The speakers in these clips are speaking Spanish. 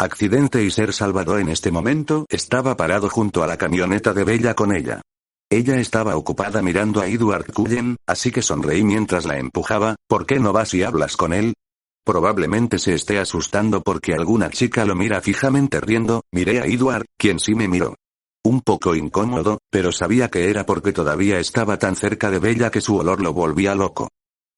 Accidente y ser salvado. En este momento, estaba parado junto a la camioneta de Bella con ella. Ella estaba ocupada mirando a Edward Cullen, así que sonreí mientras la empujaba. ¿Por qué no vas y hablas con él? Probablemente se esté asustando porque alguna chica lo mira fijamente riendo. Miré a Edward, quien sí me miró. Un poco incómodo, pero sabía que era porque todavía estaba tan cerca de Bella que su olor lo volvía loco.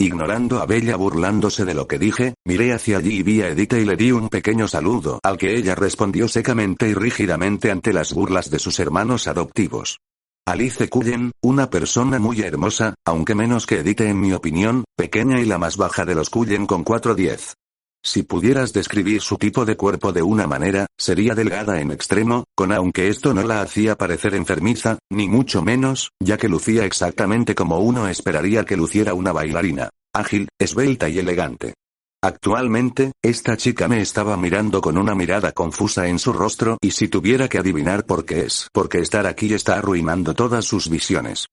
Ignorando a Bella burlándose de lo que dije, miré hacia allí y vi a Edith y le di un pequeño saludo, al que ella respondió secamente y rígidamente ante las burlas de sus hermanos adoptivos. Alice Cullen, una persona muy hermosa, aunque menos que Edith en mi opinión, pequeña y la más baja de los Cullen con 4'10". Si pudieras describir su tipo de cuerpo de una manera, sería delgada en extremo, aunque esto no la hacía parecer enfermiza, ni mucho menos, ya que lucía exactamente como uno esperaría que luciera una bailarina, ágil, esbelta y elegante. Actualmente, esta chica me estaba mirando con una mirada confusa en su rostro y si tuviera que adivinar por qué es, porque estar aquí está arruinando todas sus visiones.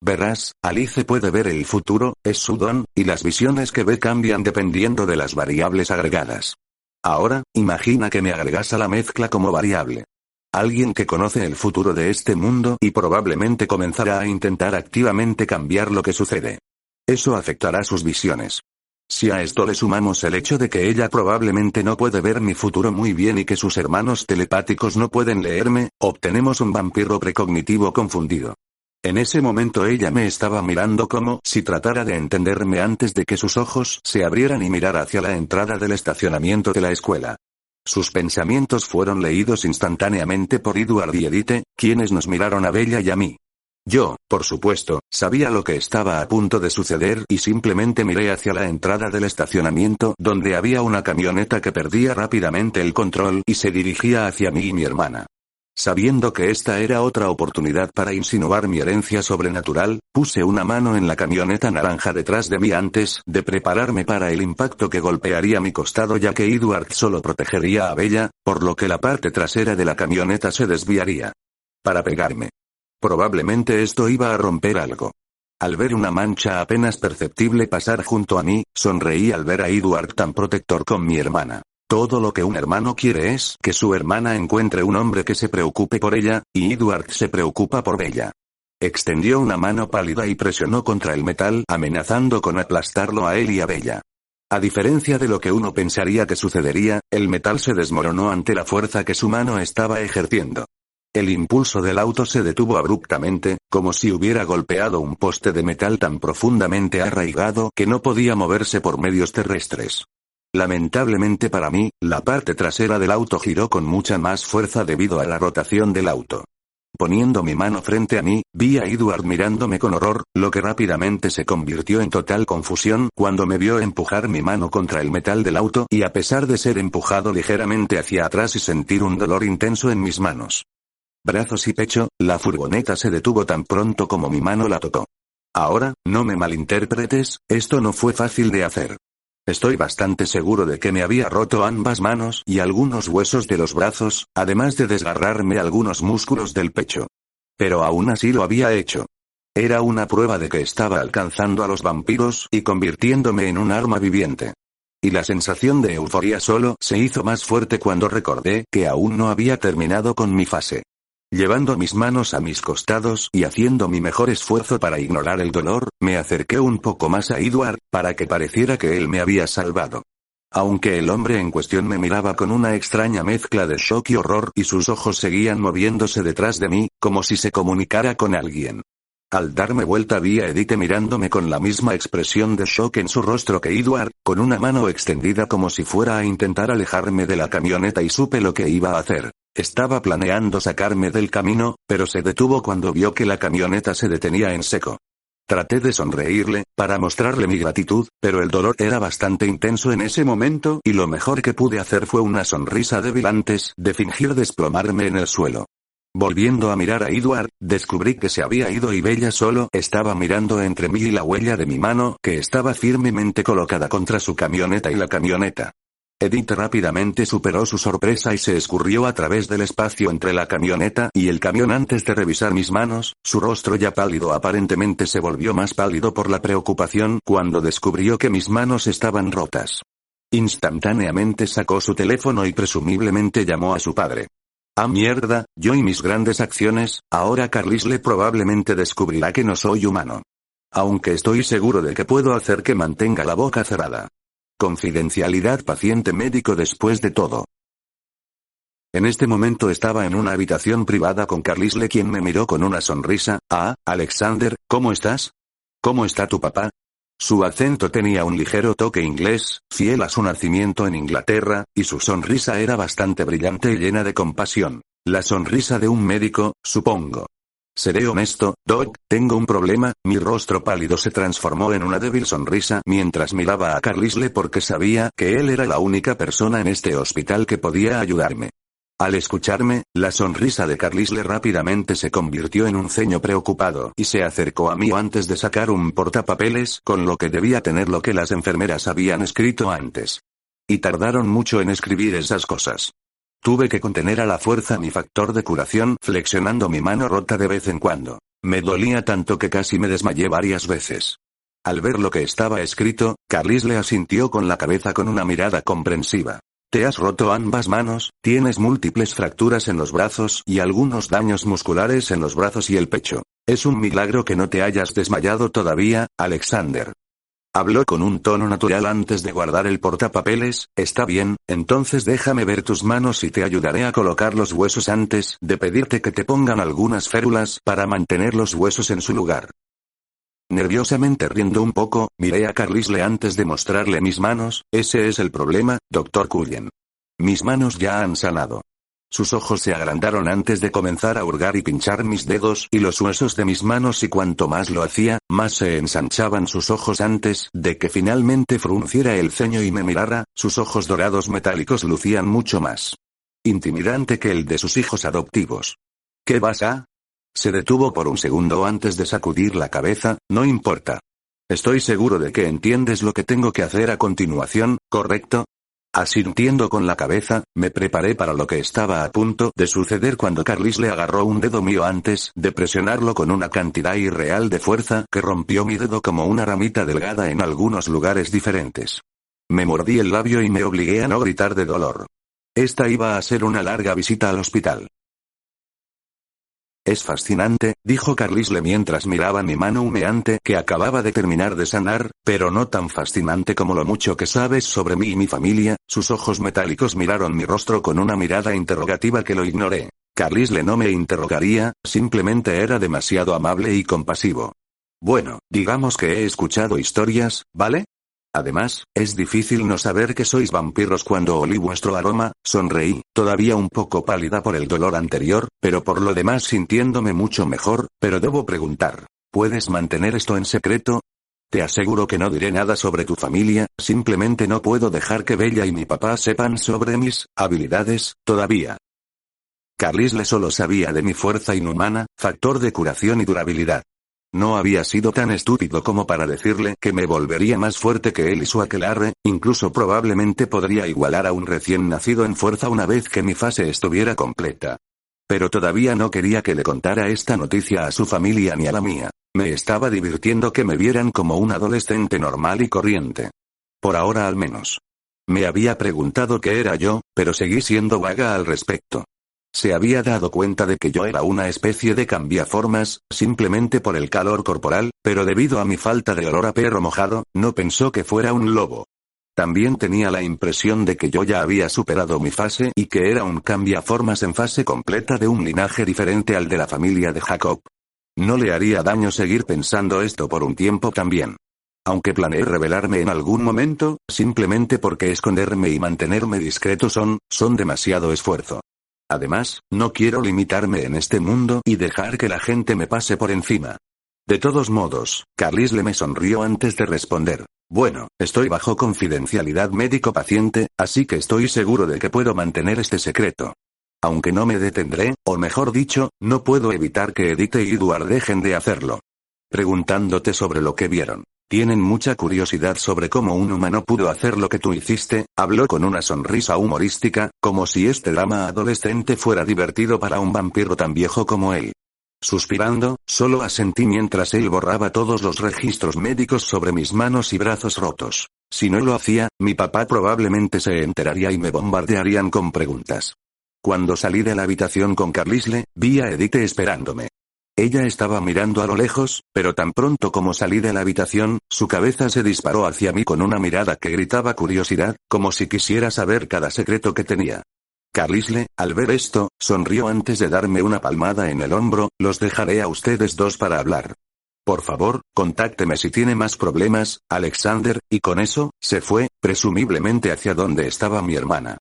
Verás, Alice puede ver el futuro, es su don, y las visiones que ve cambian dependiendo de las variables agregadas. Ahora, imagina que me agregas a la mezcla como variable. Alguien que conoce el futuro de este mundo y probablemente comenzará a intentar activamente cambiar lo que sucede. Eso afectará sus visiones. Si a esto le sumamos el hecho de que ella probablemente no puede ver mi futuro muy bien y que sus hermanos telepáticos no pueden leerme, obtenemos un vampiro precognitivo confundido. En ese momento ella me estaba mirando como si tratara de entenderme antes de que sus ojos se abrieran y mirara hacia la entrada del estacionamiento de la escuela. Sus pensamientos fueron leídos instantáneamente por Edward y Edith, quienes nos miraron a Bella y a mí. Yo, por supuesto, sabía lo que estaba a punto de suceder y simplemente miré hacia la entrada del estacionamiento donde había una camioneta que perdía rápidamente el control y se dirigía hacia mí y mi hermana. Sabiendo que esta era otra oportunidad para insinuar mi herencia sobrenatural, puse una mano en la camioneta naranja detrás de mí antes de prepararme para el impacto que golpearía mi costado ya que Edward solo protegería a Bella, por lo que la parte trasera de la camioneta se desviaría. Para pegarme. Probablemente esto iba a romper algo. Al ver una mancha apenas perceptible pasar junto a mí, sonreí al ver a Edward tan protector con mi hermana. Todo lo que un hermano quiere es que su hermana encuentre un hombre que se preocupe por ella, y Edward se preocupa por Bella. Extendió una mano pálida y presionó contra el metal, amenazando con aplastarlo a él y a Bella. A diferencia de lo que uno pensaría que sucedería, el metal se desmoronó ante la fuerza que su mano estaba ejerciendo. El impulso del auto se detuvo abruptamente, como si hubiera golpeado un poste de metal tan profundamente arraigado que no podía moverse por medios terrestres. Lamentablemente para mí, la parte trasera del auto giró con mucha más fuerza debido a la rotación del auto. Poniendo mi mano frente a mí, vi a Edward mirándome con horror, lo que rápidamente se convirtió en total confusión cuando me vio empujar mi mano contra el metal del auto y a pesar de ser empujado ligeramente hacia atrás y sentir un dolor intenso en mis manos. Brazos y pecho, la furgoneta se detuvo tan pronto como mi mano la tocó. Ahora, no me malinterpretes, esto no fue fácil de hacer. Estoy bastante seguro de que me había roto ambas manos y algunos huesos de los brazos, además de desgarrarme algunos músculos del pecho. Pero aún así lo había hecho. Era una prueba de que estaba alcanzando a los vampiros y convirtiéndome en un arma viviente. Y la sensación de euforia solo se hizo más fuerte cuando recordé que aún no había terminado con mi fase. Llevando mis manos a mis costados y haciendo mi mejor esfuerzo para ignorar el dolor, me acerqué un poco más a Edward, para que pareciera que él me había salvado. Aunque el hombre en cuestión me miraba con una extraña mezcla de shock y horror y sus ojos seguían moviéndose detrás de mí, como si se comunicara con alguien. Al darme vuelta vi a Edith mirándome con la misma expresión de shock en su rostro que Edward, con una mano extendida como si fuera a intentar alejarme de la camioneta y supe lo que iba a hacer. Estaba planeando sacarme del camino, pero se detuvo cuando vio que la camioneta se detenía en seco. Traté de sonreírle, para mostrarle mi gratitud, pero el dolor era bastante intenso en ese momento y lo mejor que pude hacer fue una sonrisa débil antes de fingir desplomarme en el suelo. Volviendo a mirar a Edward, descubrí que se había ido y Bella solo estaba mirando entre mí y la huella de mi mano que estaba firmemente colocada contra su camioneta y la camioneta. Edith rápidamente superó su sorpresa y se escurrió a través del espacio entre la camioneta y el camión antes de revisar mis manos, su rostro ya pálido aparentemente se volvió más pálido por la preocupación cuando descubrió que mis manos estaban rotas. Instantáneamente sacó su teléfono y presumiblemente llamó a su padre. Ah mierda, yo y mis grandes acciones, ahora Carlisle probablemente descubrirá que no soy humano. Aunque estoy seguro de que puedo hacer que mantenga la boca cerrada. Confidencialidad paciente médico después de todo. En este momento estaba en una habitación privada con Carlisle, quien me miró con una sonrisa. Ah, Alexander, ¿cómo estás? ¿Cómo está tu papá? Su acento tenía un ligero toque inglés, fiel a su nacimiento en Inglaterra, y su sonrisa era bastante brillante y llena de compasión. La sonrisa de un médico, supongo. Seré honesto, Doc, tengo un problema. Mi rostro pálido se transformó en una débil sonrisa mientras miraba a Carlisle porque sabía que él era la única persona en este hospital que podía ayudarme. Al escucharme, la sonrisa de Carlisle rápidamente se convirtió en un ceño preocupado y se acercó a mí antes de sacar un portapapeles con lo que debía tener lo que las enfermeras habían escrito antes. Y tardaron mucho en escribir esas cosas. Tuve que contener a la fuerza mi factor de curación flexionando mi mano rota de vez en cuando. Me dolía tanto que casi me desmayé varias veces. Al ver lo que estaba escrito, Carlisle asintió con la cabeza con una mirada comprensiva. Te has roto ambas manos, tienes múltiples fracturas en los brazos y algunos daños musculares en los brazos y el pecho. Es un milagro que no te hayas desmayado todavía, Alexander. Habló con un tono natural antes de guardar el portapapeles. Está bien, entonces déjame ver tus manos y te ayudaré a colocar los huesos antes de pedirte que te pongan algunas férulas para mantener los huesos en su lugar. Nerviosamente riendo un poco, miré a Carlisle antes de mostrarle mis manos. Ese es el problema, Dr. Cullen. Mis manos ya han sanado. Sus ojos se agrandaron antes de comenzar a hurgar y pinchar mis dedos y los huesos de mis manos, y cuanto más lo hacía, más se ensanchaban sus ojos antes de que finalmente frunciera el ceño y me mirara. Sus ojos dorados metálicos lucían mucho más intimidante que el de sus hijos adoptivos. ¿Qué vas a? Se detuvo por un segundo antes de sacudir la cabeza. No importa. Estoy seguro de que entiendes lo que tengo que hacer a continuación, ¿correcto? Asintiendo con la cabeza, me preparé para lo que estaba a punto de suceder cuando Carlisle agarró un dedo mío antes de presionarlo con una cantidad irreal de fuerza que rompió mi dedo como una ramita delgada en algunos lugares diferentes. Me mordí el labio y me obligué a no gritar de dolor. Esta iba a ser una larga visita al hospital. Es fascinante, dijo Carlisle mientras miraba mi mano humeante que acababa de terminar de sanar, pero no tan fascinante como lo mucho que sabes sobre mí y mi familia. Sus ojos metálicos miraron mi rostro con una mirada interrogativa que lo ignoré. Carlisle no me interrogaría, simplemente era demasiado amable y compasivo. Bueno, digamos que he escuchado historias, ¿vale? Además, es difícil no saber que sois vampiros cuando olí vuestro aroma. Sonreí, todavía un poco pálida por el dolor anterior, pero por lo demás sintiéndome mucho mejor. Pero debo preguntar, ¿puedes mantener esto en secreto? Te aseguro que no diré nada sobre tu familia, simplemente no puedo dejar que Bella y mi papá sepan sobre mis habilidades, todavía. Carlisle solo sabía de mi fuerza inhumana, factor de curación y durabilidad. No había sido tan estúpido como para decirle que me volvería más fuerte que él y su aquelarre, incluso probablemente podría igualar a un recién nacido en fuerza una vez que mi fase estuviera completa. Pero todavía no quería que le contara esta noticia a su familia ni a la mía. Me estaba divirtiendo que me vieran como un adolescente normal y corriente. Por ahora al menos. Me había preguntado qué era yo, pero seguí siendo vaga al respecto. Se había dado cuenta de que yo era una especie de cambiaformas, simplemente por el calor corporal, pero debido a mi falta de olor a perro mojado, no pensó que fuera un lobo. También tenía la impresión de que yo ya había superado mi fase y que era un cambiaformas en fase completa de un linaje diferente al de la familia de Jacob. No le haría daño seguir pensando esto por un tiempo también. Aunque planeé revelarme en algún momento, simplemente porque esconderme y mantenerme discreto son demasiado esfuerzo. Además, no quiero limitarme en este mundo y dejar que la gente me pase por encima. De todos modos, Carlisle me sonrió antes de responder. Bueno, estoy bajo confidencialidad médico-paciente, así que estoy seguro de que puedo mantener este secreto. Aunque no me detendré, o mejor dicho, no puedo evitar que Edith y Edward dejen de hacerlo. Preguntándote sobre lo que vieron. Tienen mucha curiosidad sobre cómo un humano pudo hacer lo que tú hiciste. Habló con una sonrisa humorística, como si este drama adolescente fuera divertido para un vampiro tan viejo como él. Suspirando, solo asentí mientras él borraba todos los registros médicos sobre mis manos y brazos rotos. Si no lo hacía, mi papá probablemente se enteraría y me bombardearían con preguntas. Cuando salí de la habitación con Carlisle, vi a Edith esperándome. Ella estaba mirando a lo lejos, pero tan pronto como salí de la habitación, su cabeza se disparó hacia mí con una mirada que gritaba curiosidad, como si quisiera saber cada secreto que tenía. Carlisle, al ver esto, sonrió antes de darme una palmada en el hombro. Los dejaré a ustedes dos para hablar. Por favor, contácteme si tiene más problemas, Alexander, y con eso, se fue, presumiblemente hacia donde estaba mi hermana.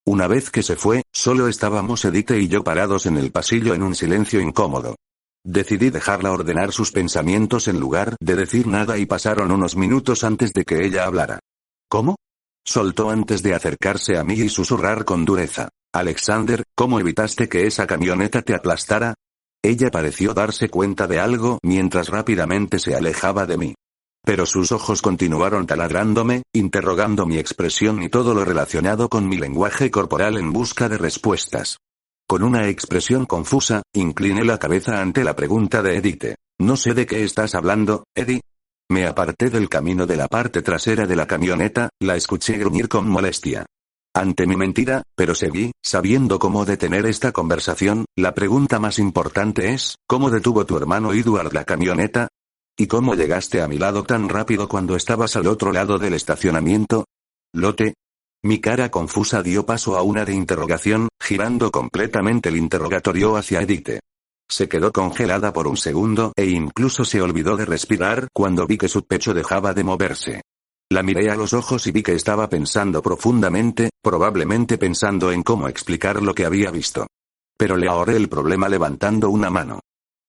Una vez que se fue, solo estábamos Edith y yo parados en el pasillo en un silencio incómodo. Decidí dejarla ordenar sus pensamientos en lugar de decir nada y pasaron unos minutos antes de que ella hablara. ¿Cómo? Soltó antes de acercarse a mí y susurrar con dureza. Alexander, ¿cómo evitaste que esa camioneta te aplastara? Ella pareció darse cuenta de algo mientras rápidamente se alejaba de mí. Pero sus ojos continuaron taladrándome, interrogando mi expresión y todo lo relacionado con mi lenguaje corporal en busca de respuestas. Con una expresión confusa, incliné la cabeza ante la pregunta de Edith. No sé de qué estás hablando, Eddie. Me aparté del camino de la parte trasera de la camioneta, la escuché gruñir con molestia. Ante mi mentira, pero seguí, sabiendo cómo detener esta conversación. La pregunta más importante es, ¿cómo detuvo tu hermano Edward la camioneta? ¿Y cómo llegaste a mi lado tan rápido cuando estabas al otro lado del estacionamiento? ¿Lote? Mi cara confusa dio paso a una de interrogación, girando completamente el interrogatorio hacia Edith. Se quedó congelada por un segundo e incluso se olvidó de respirar cuando vi que su pecho dejaba de moverse. La miré a los ojos y vi que estaba pensando profundamente, probablemente pensando en cómo explicar lo que había visto. Pero le ahorré el problema levantando una mano.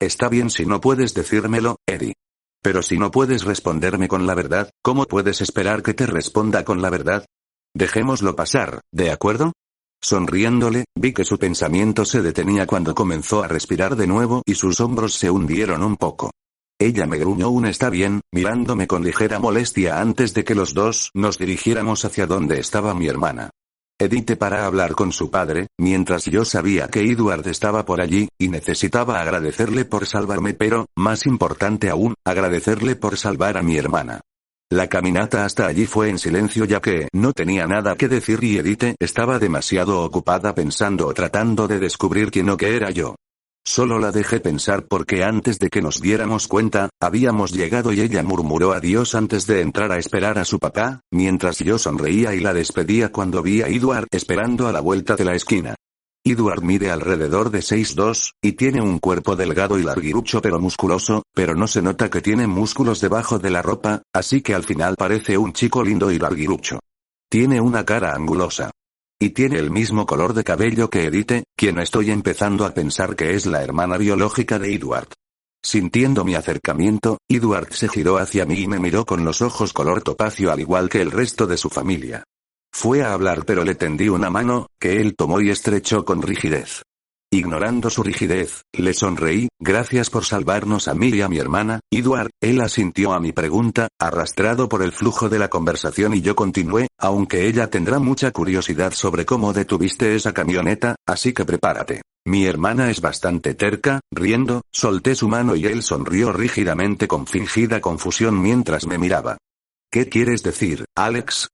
Está bien si no puedes decírmelo, Eddie. Pero si no puedes responderme con la verdad, ¿cómo puedes esperar que te responda con la verdad? Dejémoslo pasar, ¿de acuerdo? Sonriéndole, vi que su pensamiento se detenía cuando comenzó a respirar de nuevo y sus hombros se hundieron un poco. Ella me gruñó un está bien, mirándome con ligera molestia antes de que los dos nos dirigiéramos hacia donde estaba mi hermana. Edith para hablar con su padre, mientras yo sabía que Edward estaba por allí, y necesitaba agradecerle por salvarme, pero, más importante aún, agradecerle por salvar a mi hermana. La caminata hasta allí fue en silencio ya que no tenía nada que decir y Edith estaba demasiado ocupada pensando o tratando de descubrir quién o qué era yo. Solo la dejé pensar porque antes de que nos diéramos cuenta, habíamos llegado y ella murmuró adiós antes de entrar a esperar a su papá, mientras yo sonreía y la despedía cuando vi a Edward esperando a la vuelta de la esquina. Edward mide alrededor de 6'2", y tiene un cuerpo delgado y larguirucho pero musculoso, pero no se nota que tiene músculos debajo de la ropa, así que al final parece un chico lindo y larguirucho. Tiene una cara angulosa. Y tiene el mismo color de cabello que Edith, quien estoy empezando a pensar que es la hermana biológica de Edward. Sintiendo mi acercamiento, Edward se giró hacia mí y me miró con los ojos color topacio al igual que el resto de su familia. Fue a hablar pero le tendí una mano, que él tomó y estrechó con rigidez. Ignorando su rigidez, le sonreí, gracias por salvarnos a mí y a mi hermana, Edward. Él asintió a mi pregunta, arrastrado por el flujo de la conversación y yo continué, aunque ella tendrá mucha curiosidad sobre cómo detuviste esa camioneta, así que prepárate. Mi hermana es bastante terca. Riendo, solté su mano y él sonrió rígidamente con fingida confusión mientras me miraba. ¿Qué quieres decir, Alex?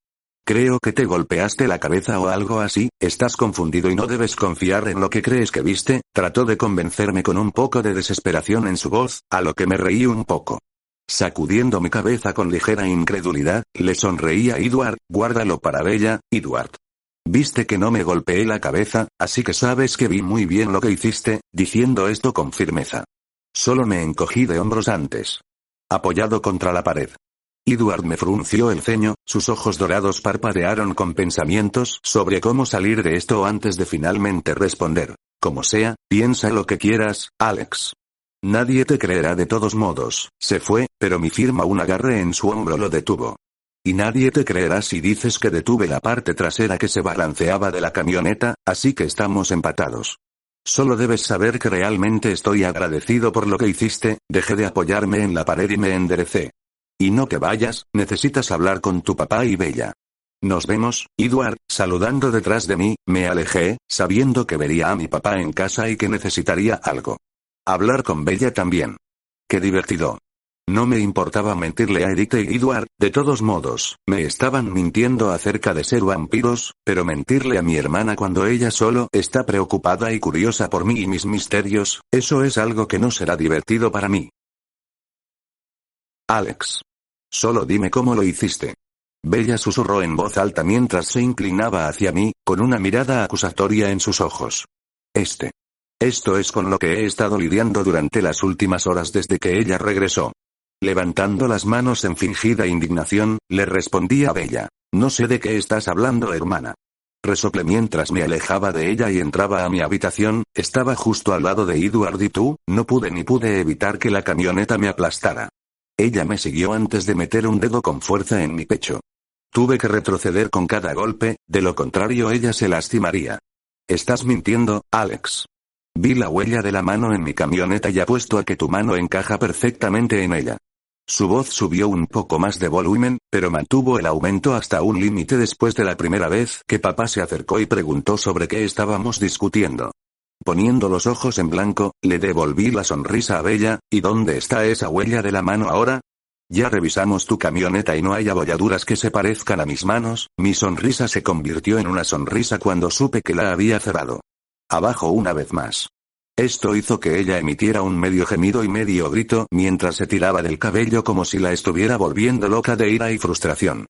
Creo que te golpeaste la cabeza o algo así, estás confundido y no debes confiar en lo que crees que viste. Trató de convencerme con un poco de desesperación en su voz, a lo que me reí un poco. Sacudiendo mi cabeza con ligera incredulidad, le sonreí a Edward. Guárdalo para Bella, Edward. Viste que no me golpeé la cabeza, así que sabes que vi muy bien lo que hiciste. Diciendo esto con firmeza. Solo me encogí de hombros antes. Apoyado contra la pared. Edward me frunció el ceño, sus ojos dorados parpadearon con pensamientos sobre cómo salir de esto antes de finalmente responder. Como sea, piensa lo que quieras, Alex. Nadie te creerá de todos modos. Se fue, pero mi firma un agarre en su hombro lo detuvo. Y nadie te creerá si dices que detuve la parte trasera que se balanceaba de la camioneta, así que estamos empatados. Solo debes saber que realmente estoy agradecido por lo que hiciste. Dejé de apoyarme en la pared y me enderecé. Y no te vayas, necesitas hablar con tu papá y Bella. Nos vemos, Edward. Saludando detrás de mí, me alejé, sabiendo que vería a mi papá en casa y que necesitaría algo. Hablar con Bella también. Qué divertido. No me importaba mentirle a Edith y Edward, de todos modos, me estaban mintiendo acerca de ser vampiros, pero mentirle a mi hermana cuando ella solo está preocupada y curiosa por mí y mis misterios, eso es algo que no será divertido para mí. Alex. Solo dime cómo lo hiciste. Bella susurró en voz alta mientras se inclinaba hacia mí, con una mirada acusatoria en sus ojos. Esto es con lo que he estado lidiando durante las últimas horas desde que ella regresó. Levantando las manos en fingida indignación, le respondí a Bella. No sé de qué estás hablando, hermana. Resoplé mientras me alejaba de ella y entraba a mi habitación, estaba justo al lado de Edward y tú, no pude evitar que la camioneta me aplastara. Ella me siguió antes de meter un dedo con fuerza en mi pecho. Tuve que retroceder con cada golpe, de lo contrario ella se lastimaría. Estás mintiendo, Alex. Vi la huella de la mano en mi camioneta y apuesto a que tu mano encaja perfectamente en ella. Su voz subió un poco más de volumen, pero mantuvo el aumento hasta un límite después de la primera vez que papá se acercó y preguntó sobre qué estábamos discutiendo. Poniendo los ojos en blanco, le devolví la sonrisa a Bella. ¿Y dónde está esa huella de la mano ahora? Ya revisamos tu camioneta y no hay abolladuras que se parezcan a mis manos. Mi sonrisa se convirtió en una sonrisa cuando supe que la había cerrado. Abajo una vez más. Esto hizo que ella emitiera un medio gemido y medio grito mientras se tiraba del cabello como si la estuviera volviendo loca de ira y frustración.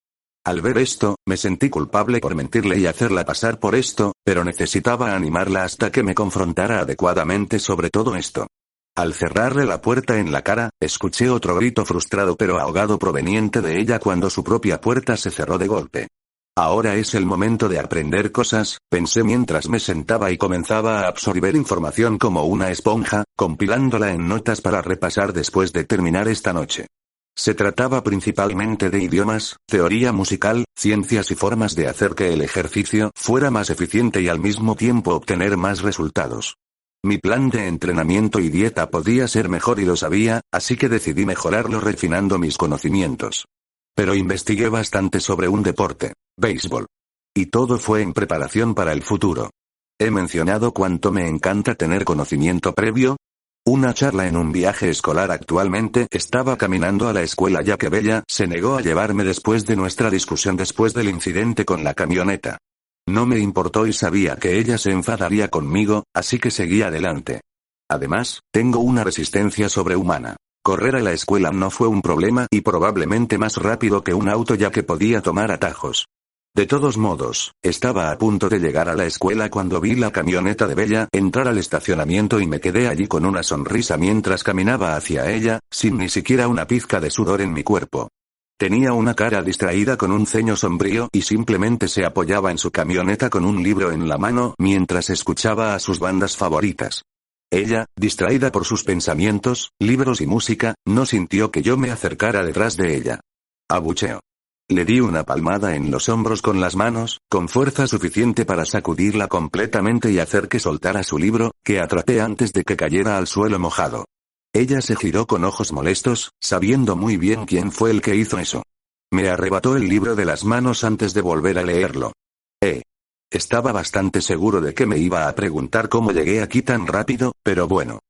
Al ver esto, me sentí culpable por mentirle y hacerla pasar por esto, pero necesitaba animarla hasta que me confrontara adecuadamente sobre todo esto. Al cerrarle la puerta en la cara, escuché otro grito frustrado pero ahogado proveniente de ella cuando su propia puerta se cerró de golpe. Ahora es el momento de aprender cosas, pensé mientras me sentaba y comenzaba a absorber información como una esponja, compilándola en notas para repasar después de terminar esta noche. Se trataba principalmente de idiomas, teoría musical, ciencias y formas de hacer que el ejercicio fuera más eficiente y al mismo tiempo obtener más resultados. Mi plan de entrenamiento y dieta podía ser mejor y lo sabía, así que decidí mejorarlo refinando mis conocimientos. Pero investigué bastante sobre un deporte, béisbol. Y todo fue en preparación para el futuro. ¿He mencionado cuánto me encanta tener conocimiento previo? Una charla en un viaje escolar. Actualmente estaba caminando a la escuela ya que Bella se negó a llevarme después de nuestra discusión después del incidente con la camioneta. No me importó y sabía que ella se enfadaría conmigo, así que seguí adelante. Además, tengo una resistencia sobrehumana. Correr a la escuela no fue un problema y probablemente más rápido que un auto ya que podía tomar atajos. De todos modos, estaba a punto de llegar a la escuela cuando vi la camioneta de Bella entrar al estacionamiento y me quedé allí con una sonrisa mientras caminaba hacia ella, sin ni siquiera una pizca de sudor en mi cuerpo. Tenía una cara distraída con un ceño sombrío y simplemente se apoyaba en su camioneta con un libro en la mano mientras escuchaba a sus bandas favoritas. Ella, distraída por sus pensamientos, libros y música, no sintió que yo me acercara detrás de ella. Abucheó. Le di una palmada en los hombros con las manos, con fuerza suficiente para sacudirla completamente y hacer que soltara su libro, que atrapé antes de que cayera al suelo mojado. Ella se giró con ojos molestos, sabiendo muy bien quién fue el que hizo eso. Me arrebató el libro de las manos antes de volver a leerlo. Estaba bastante seguro de que me iba a preguntar cómo llegué aquí tan rápido, pero bueno.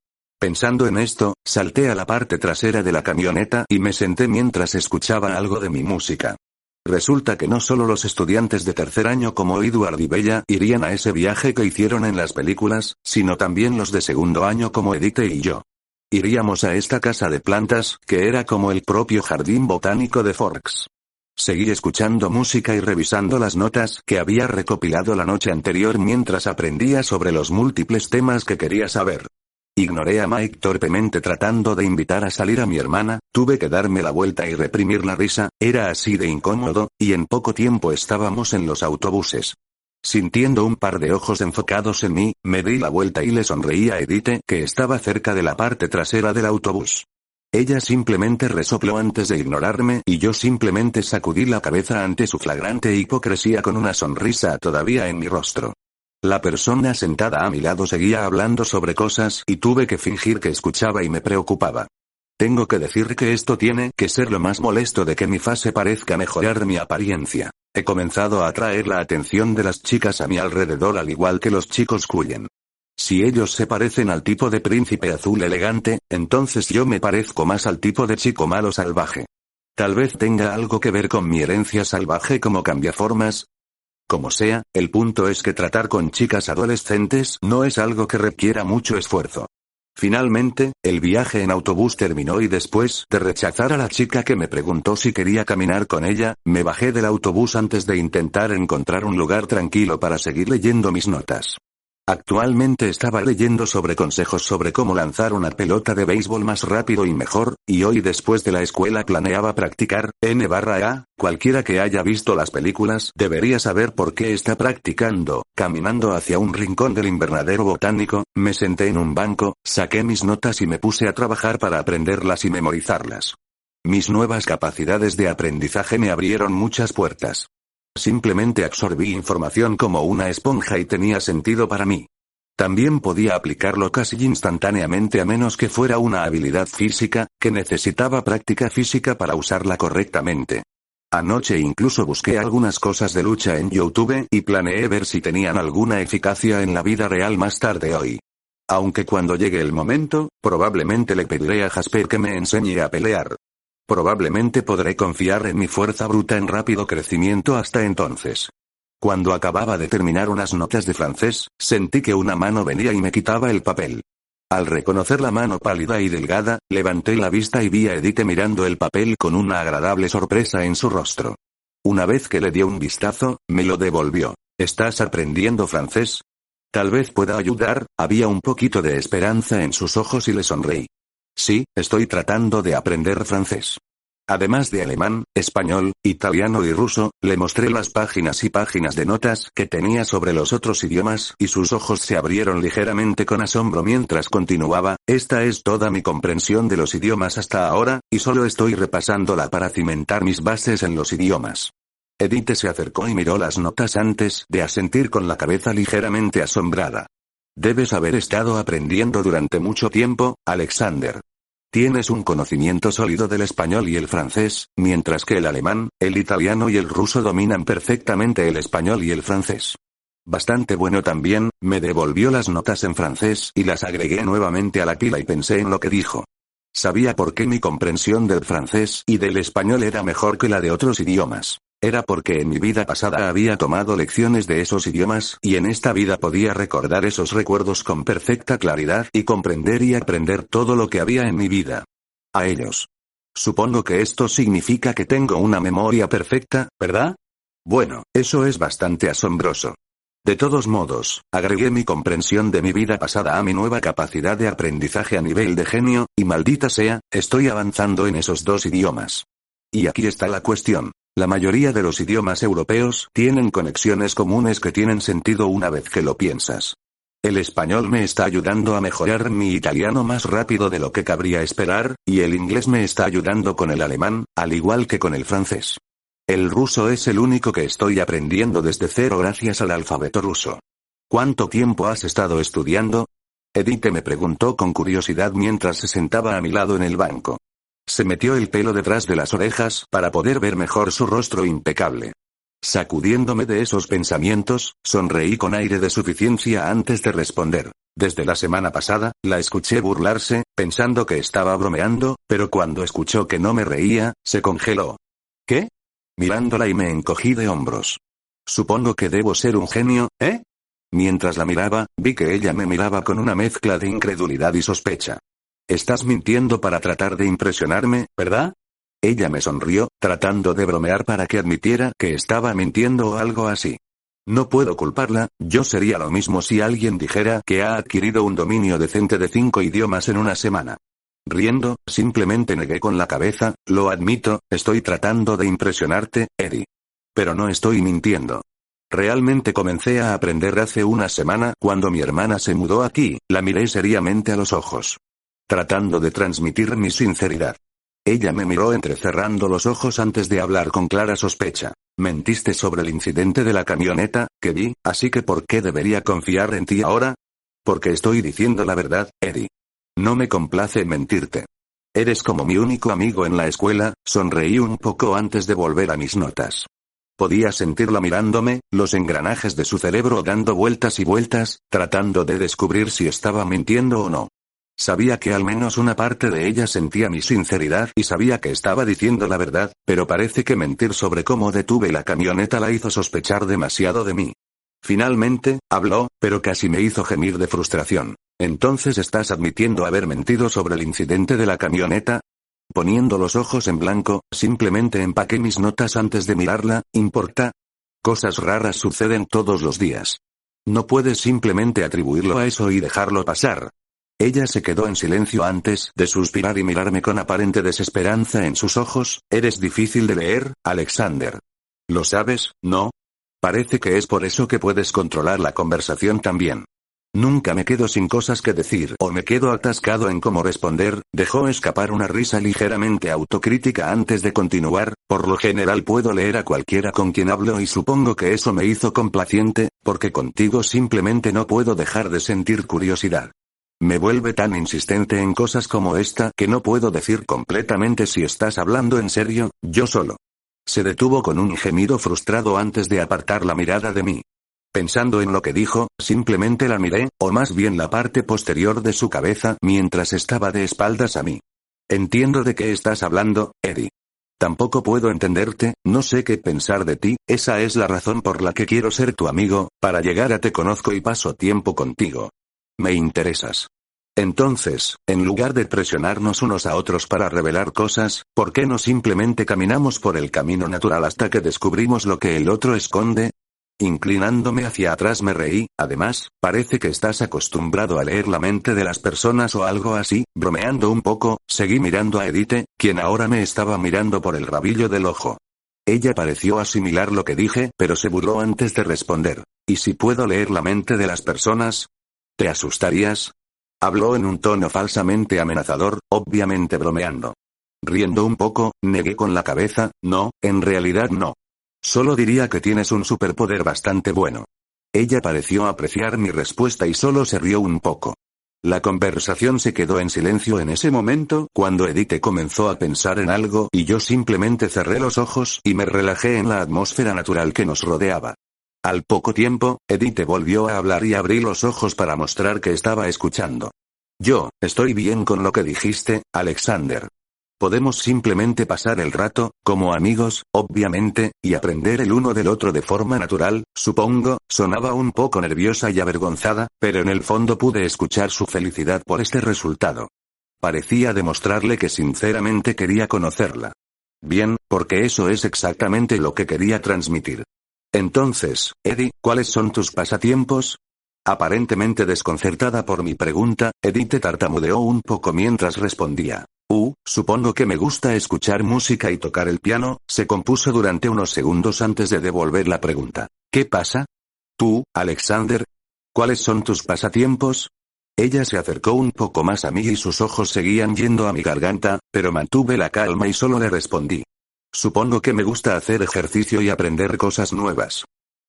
Pensando en esto, salté a la parte trasera de la camioneta y me senté mientras escuchaba algo de mi música. Resulta que no solo los estudiantes de tercer año como Edward y Bella irían a ese viaje que hicieron en las películas, sino también los de segundo año como Edith y yo. Iríamos a esta casa de plantas, que era como el propio jardín botánico de Forks. Seguí escuchando música y revisando las notas que había recopilado la noche anterior mientras aprendía sobre los múltiples temas que quería saber. Ignoré a Mike torpemente tratando de invitar a salir a mi hermana, tuve que darme la vuelta y reprimir la risa, era así de incómodo, y en poco tiempo estábamos en los autobuses. Sintiendo un par de ojos enfocados en mí, me di la vuelta y le sonreí a Edith, que estaba cerca de la parte trasera del autobús. Ella simplemente resopló antes de ignorarme y yo simplemente sacudí la cabeza ante su flagrante hipocresía con una sonrisa todavía en mi rostro. La persona sentada a mi lado seguía hablando sobre cosas y tuve que fingir que escuchaba y me preocupaba. Tengo que decir que esto tiene que ser lo más molesto de que mi fase parezca mejorar mi apariencia. He comenzado a atraer la atención de las chicas a mi alrededor al igual que los chicos Cullen. Si ellos se parecen al tipo de príncipe azul elegante, entonces yo me parezco más al tipo de chico malo salvaje. Tal vez tenga algo que ver con mi herencia salvaje como cambiaformas. Como sea, el punto es que tratar con chicas adolescentes no es algo que requiera mucho esfuerzo. Finalmente, el viaje en autobús terminó y después de rechazar a la chica que me preguntó si quería caminar con ella, me bajé del autobús antes de intentar encontrar un lugar tranquilo para seguir leyendo mis notas. Actualmente estaba leyendo sobre consejos sobre cómo lanzar una pelota de béisbol más rápido y mejor, y hoy después de la escuela planeaba practicar, N/A, cualquiera que haya visto las películas debería saber por qué está practicando. Caminando hacia un rincón del invernadero botánico, me senté en un banco, saqué mis notas y me puse a trabajar para aprenderlas y memorizarlas. Mis nuevas capacidades de aprendizaje me abrieron muchas puertas. Simplemente absorbí información como una esponja y tenía sentido para mí. También podía aplicarlo casi instantáneamente a menos que fuera una habilidad física, que necesitaba práctica física para usarla correctamente. Anoche incluso busqué algunas cosas de lucha en YouTube y planeé ver si tenían alguna eficacia en la vida real más tarde hoy. Aunque cuando llegue el momento, probablemente le pediré a Jasper que me enseñe a pelear. Probablemente podré confiar en mi fuerza bruta en rápido crecimiento hasta entonces. Cuando acababa de terminar unas notas de francés, sentí que una mano venía y me quitaba el papel. Al reconocer la mano pálida y delgada, levanté la vista y vi a Edith mirando el papel con una agradable sorpresa en su rostro. Una vez que le dio un vistazo, me lo devolvió. ¿Estás aprendiendo francés? Tal vez pueda ayudar, había un poquito de esperanza en sus ojos y le sonreí. Sí, estoy tratando de aprender francés. Además de alemán, español, italiano y ruso, le mostré las páginas y páginas de notas que tenía sobre los otros idiomas y sus ojos se abrieron ligeramente con asombro mientras continuaba. Esta es toda mi comprensión de los idiomas hasta ahora, y solo estoy repasándola para cimentar mis bases en los idiomas. Edith se acercó y miró las notas antes de asentir con la cabeza ligeramente asombrada. Debes haber estado aprendiendo durante mucho tiempo, Alexander. Tienes un conocimiento sólido del español y el francés, mientras que el alemán, el italiano y el ruso dominan perfectamente el español y el francés. Bastante bueno también, me devolvió las notas en francés y las agregué nuevamente a la pila y pensé en lo que dijo. Sabía por qué mi comprensión del francés y del español era mejor que la de otros idiomas. Era porque en mi vida pasada había tomado lecciones de esos idiomas y en esta vida podía recordar esos recuerdos con perfecta claridad y comprender y aprender todo lo que había en mi vida. A ellos. Supongo que esto significa que tengo una memoria perfecta, ¿verdad? Bueno, eso es bastante asombroso. De todos modos, agregué mi comprensión de mi vida pasada a mi nueva capacidad de aprendizaje a nivel de genio, y maldita sea, estoy avanzando en esos dos idiomas. Y aquí está la cuestión. La mayoría de los idiomas europeos tienen conexiones comunes que tienen sentido una vez que lo piensas. El español me está ayudando a mejorar mi italiano más rápido de lo que cabría esperar, y el inglés me está ayudando con el alemán, al igual que con el francés. El ruso es el único que estoy aprendiendo desde cero gracias al alfabeto ruso. ¿Cuánto tiempo has estado estudiando? Edith me preguntó con curiosidad mientras se sentaba a mi lado en el banco. Se metió el pelo detrás de las orejas para poder ver mejor su rostro impecable. Sacudiéndome de esos pensamientos, sonreí con aire de suficiencia antes de responder. Desde la semana pasada, la escuché burlarse, pensando que estaba bromeando, pero cuando escuchó que no me reía, se congeló. ¿Qué? Mirándola y me encogí de hombros. Supongo que debo ser un genio, ¿eh? Mientras la miraba, vi que ella me miraba con una mezcla de incredulidad y sospecha. Estás mintiendo para tratar de impresionarme, ¿verdad? Ella me sonrió, tratando de bromear para que admitiera que estaba mintiendo o algo así. No puedo culparla, yo sería lo mismo si alguien dijera que ha adquirido un dominio decente de 5 idiomas en una semana. Riendo, simplemente negué con la cabeza, lo admito, estoy tratando de impresionarte, Eddie. Pero no estoy mintiendo. Realmente comencé a aprender hace una semana cuando mi hermana se mudó aquí, la miré seriamente a los ojos. Tratando de transmitir mi sinceridad. Ella me miró entrecerrando los ojos antes de hablar con clara sospecha. Mentiste sobre el incidente de la camioneta, que vi, así que ¿por qué debería confiar en ti ahora? Porque estoy diciendo la verdad, Eddie. No me complace mentirte. Eres como mi único amigo en la escuela, sonreí un poco antes de volver a mis notas. Podía sentirla mirándome, los engranajes de su cerebro dando vueltas y vueltas, tratando de descubrir si estaba mintiendo o no. Sabía que al menos una parte de ella sentía mi sinceridad y sabía que estaba diciendo la verdad, pero parece que mentir sobre cómo detuve la camioneta la hizo sospechar demasiado de mí. Finalmente, habló, pero casi me hizo gemir de frustración. ¿Entonces estás admitiendo haber mentido sobre el incidente de la camioneta? Poniendo los ojos en blanco, simplemente empaqué mis notas antes de mirarla. ¿Importa? Cosas raras suceden todos los días. No puedes simplemente atribuirlo a eso y dejarlo pasar. Ella se quedó en silencio antes de suspirar y mirarme con aparente desesperanza en sus ojos. Eres difícil de leer, Alexander. ¿Lo sabes, no? Parece que es por eso que puedes controlar la conversación también. Nunca me quedo sin cosas que decir o me quedo atascado en cómo responder. Dejó escapar una risa ligeramente autocrítica antes de continuar. Por lo general puedo leer a cualquiera con quien hablo y supongo que eso me hizo complaciente, porque contigo simplemente no puedo dejar de sentir curiosidad. Me vuelve tan insistente en cosas como esta que no puedo decir completamente si estás hablando en serio, yo solo. Se detuvo con un gemido frustrado antes de apartar la mirada de mí. Pensando en lo que dijo, simplemente la miré, o más bien la parte posterior de su cabeza, mientras estaba de espaldas a mí. Entiendo de qué estás hablando, Eddie. Tampoco puedo entenderte, no sé qué pensar de ti, esa es la razón por la que quiero ser tu amigo, para llegar a te conozco y paso tiempo contigo. Me interesas. Entonces, en lugar de presionarnos unos a otros para revelar cosas, ¿por qué no simplemente caminamos por el camino natural hasta que descubrimos lo que el otro esconde? Inclinándome hacia atrás me reí. Además, parece que estás acostumbrado a leer la mente de las personas o algo así. Bromeando un poco, seguí mirando a Edith, quien ahora me estaba mirando por el rabillo del ojo. Ella pareció asimilar lo que dije, pero se burló antes de responder. ¿Y si puedo leer la mente de las personas? ¿Te asustarías? Habló en un tono falsamente amenazador, obviamente bromeando. Riendo un poco, negué con la cabeza. No, en realidad no. Solo diría que tienes un superpoder bastante bueno. Ella pareció apreciar mi respuesta y solo se rió un poco. La conversación se quedó en silencio en ese momento, cuando Edith comenzó a pensar en algo y yo simplemente cerré los ojos y me relajé en la atmósfera natural que nos rodeaba. Al poco tiempo, Edith volvió a hablar y abrí los ojos para mostrar que estaba escuchando. Yo, estoy bien con lo que dijiste, Alexander. Podemos simplemente pasar el rato, como amigos, obviamente, y aprender el uno del otro de forma natural, supongo. Sonaba un poco nerviosa y avergonzada, pero en el fondo pude escuchar su felicidad por este resultado. Parecía demostrarle que sinceramente quería conocerla. Bien, porque eso es exactamente lo que quería transmitir. Entonces, Eddie, ¿cuáles son tus pasatiempos? Aparentemente desconcertada por mi pregunta, Edith tartamudeó un poco mientras respondía. Supongo que me gusta escuchar música y tocar el piano. Se compuso durante unos segundos antes de devolver la pregunta. ¿Qué pasa? Tú, Alexander. ¿Cuáles son tus pasatiempos? Ella se acercó un poco más a mí y sus ojos seguían yendo a mi garganta, pero mantuve la calma y solo le respondí. Supongo que me gusta hacer ejercicio y aprender cosas nuevas.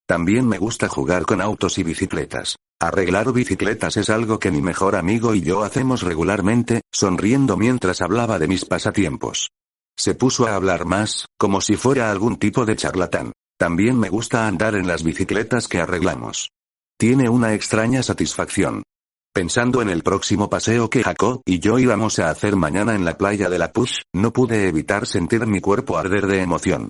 También me gusta jugar con autos y bicicletas. Arreglar bicicletas es algo que mi mejor amigo y yo hacemos regularmente, sonriendo mientras hablaba de mis pasatiempos. Se puso a hablar más, como si fuera algún tipo de charlatán. También me gusta andar en las bicicletas que arreglamos. Tiene una extraña satisfacción. Pensando en el próximo paseo que Jacob y yo íbamos a hacer mañana en la playa de la Push, no pude evitar sentir mi cuerpo arder de emoción.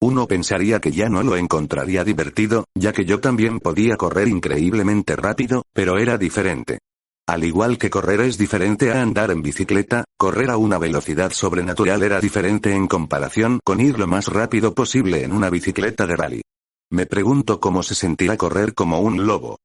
Uno pensaría que ya no lo encontraría divertido, ya que yo también podía correr increíblemente rápido, pero era diferente. Al igual que correr es diferente a andar en bicicleta, correr a una velocidad sobrenatural era diferente en comparación con ir lo más rápido posible en una bicicleta de rally. Me pregunto cómo se sentirá correr como un lobo.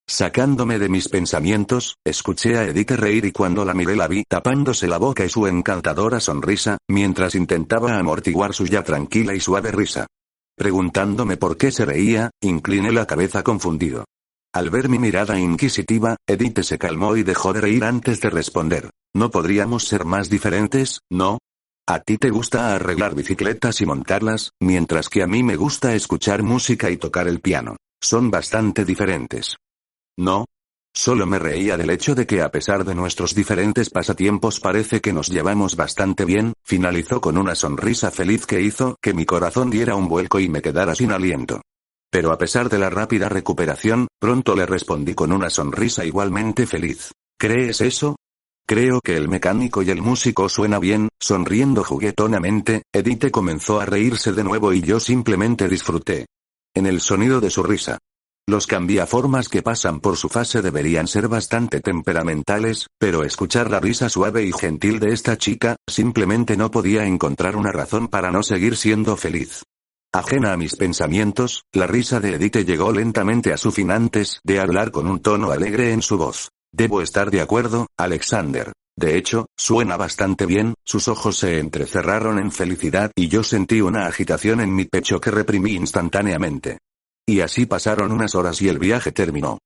Sacándome de mis pensamientos, escuché a Edith reír y cuando la miré la vi tapándose la boca y su encantadora sonrisa, mientras intentaba amortiguar su ya tranquila y suave risa. Preguntándome por qué se reía, incliné la cabeza confundido. Al ver mi mirada inquisitiva, Edith se calmó y dejó de reír antes de responder. ¿No podríamos ser más diferentes, no? A ti te gusta arreglar bicicletas y montarlas, mientras que a mí me gusta escuchar música y tocar el piano. Son bastante diferentes. No. Solo me reía del hecho de que a pesar de nuestros diferentes pasatiempos parece que nos llevamos bastante bien, finalizó con una sonrisa feliz que hizo que mi corazón diera un vuelco y me quedara sin aliento. Pero a pesar de la rápida recuperación, pronto le respondí con una sonrisa igualmente feliz. ¿Crees eso? Creo que el mecánico y el músico suena bien. Sonriendo juguetonamente, Edith comenzó a reírse de nuevo y yo simplemente disfruté. En el sonido de su risa. Los cambiaformas que pasan por su fase deberían ser bastante temperamentales, pero escuchar la risa suave y gentil de esta chica, simplemente no podía encontrar una razón para no seguir siendo feliz. Ajena a mis pensamientos, la risa de Edith llegó lentamente a su fin antes de hablar con un tono alegre en su voz. Debo estar de acuerdo, Alexander. De hecho, suena bastante bien. Sus ojos se entrecerraron en felicidad y yo sentí una agitación en mi pecho que reprimí instantáneamente. Y así pasaron unas horas y el viaje terminó.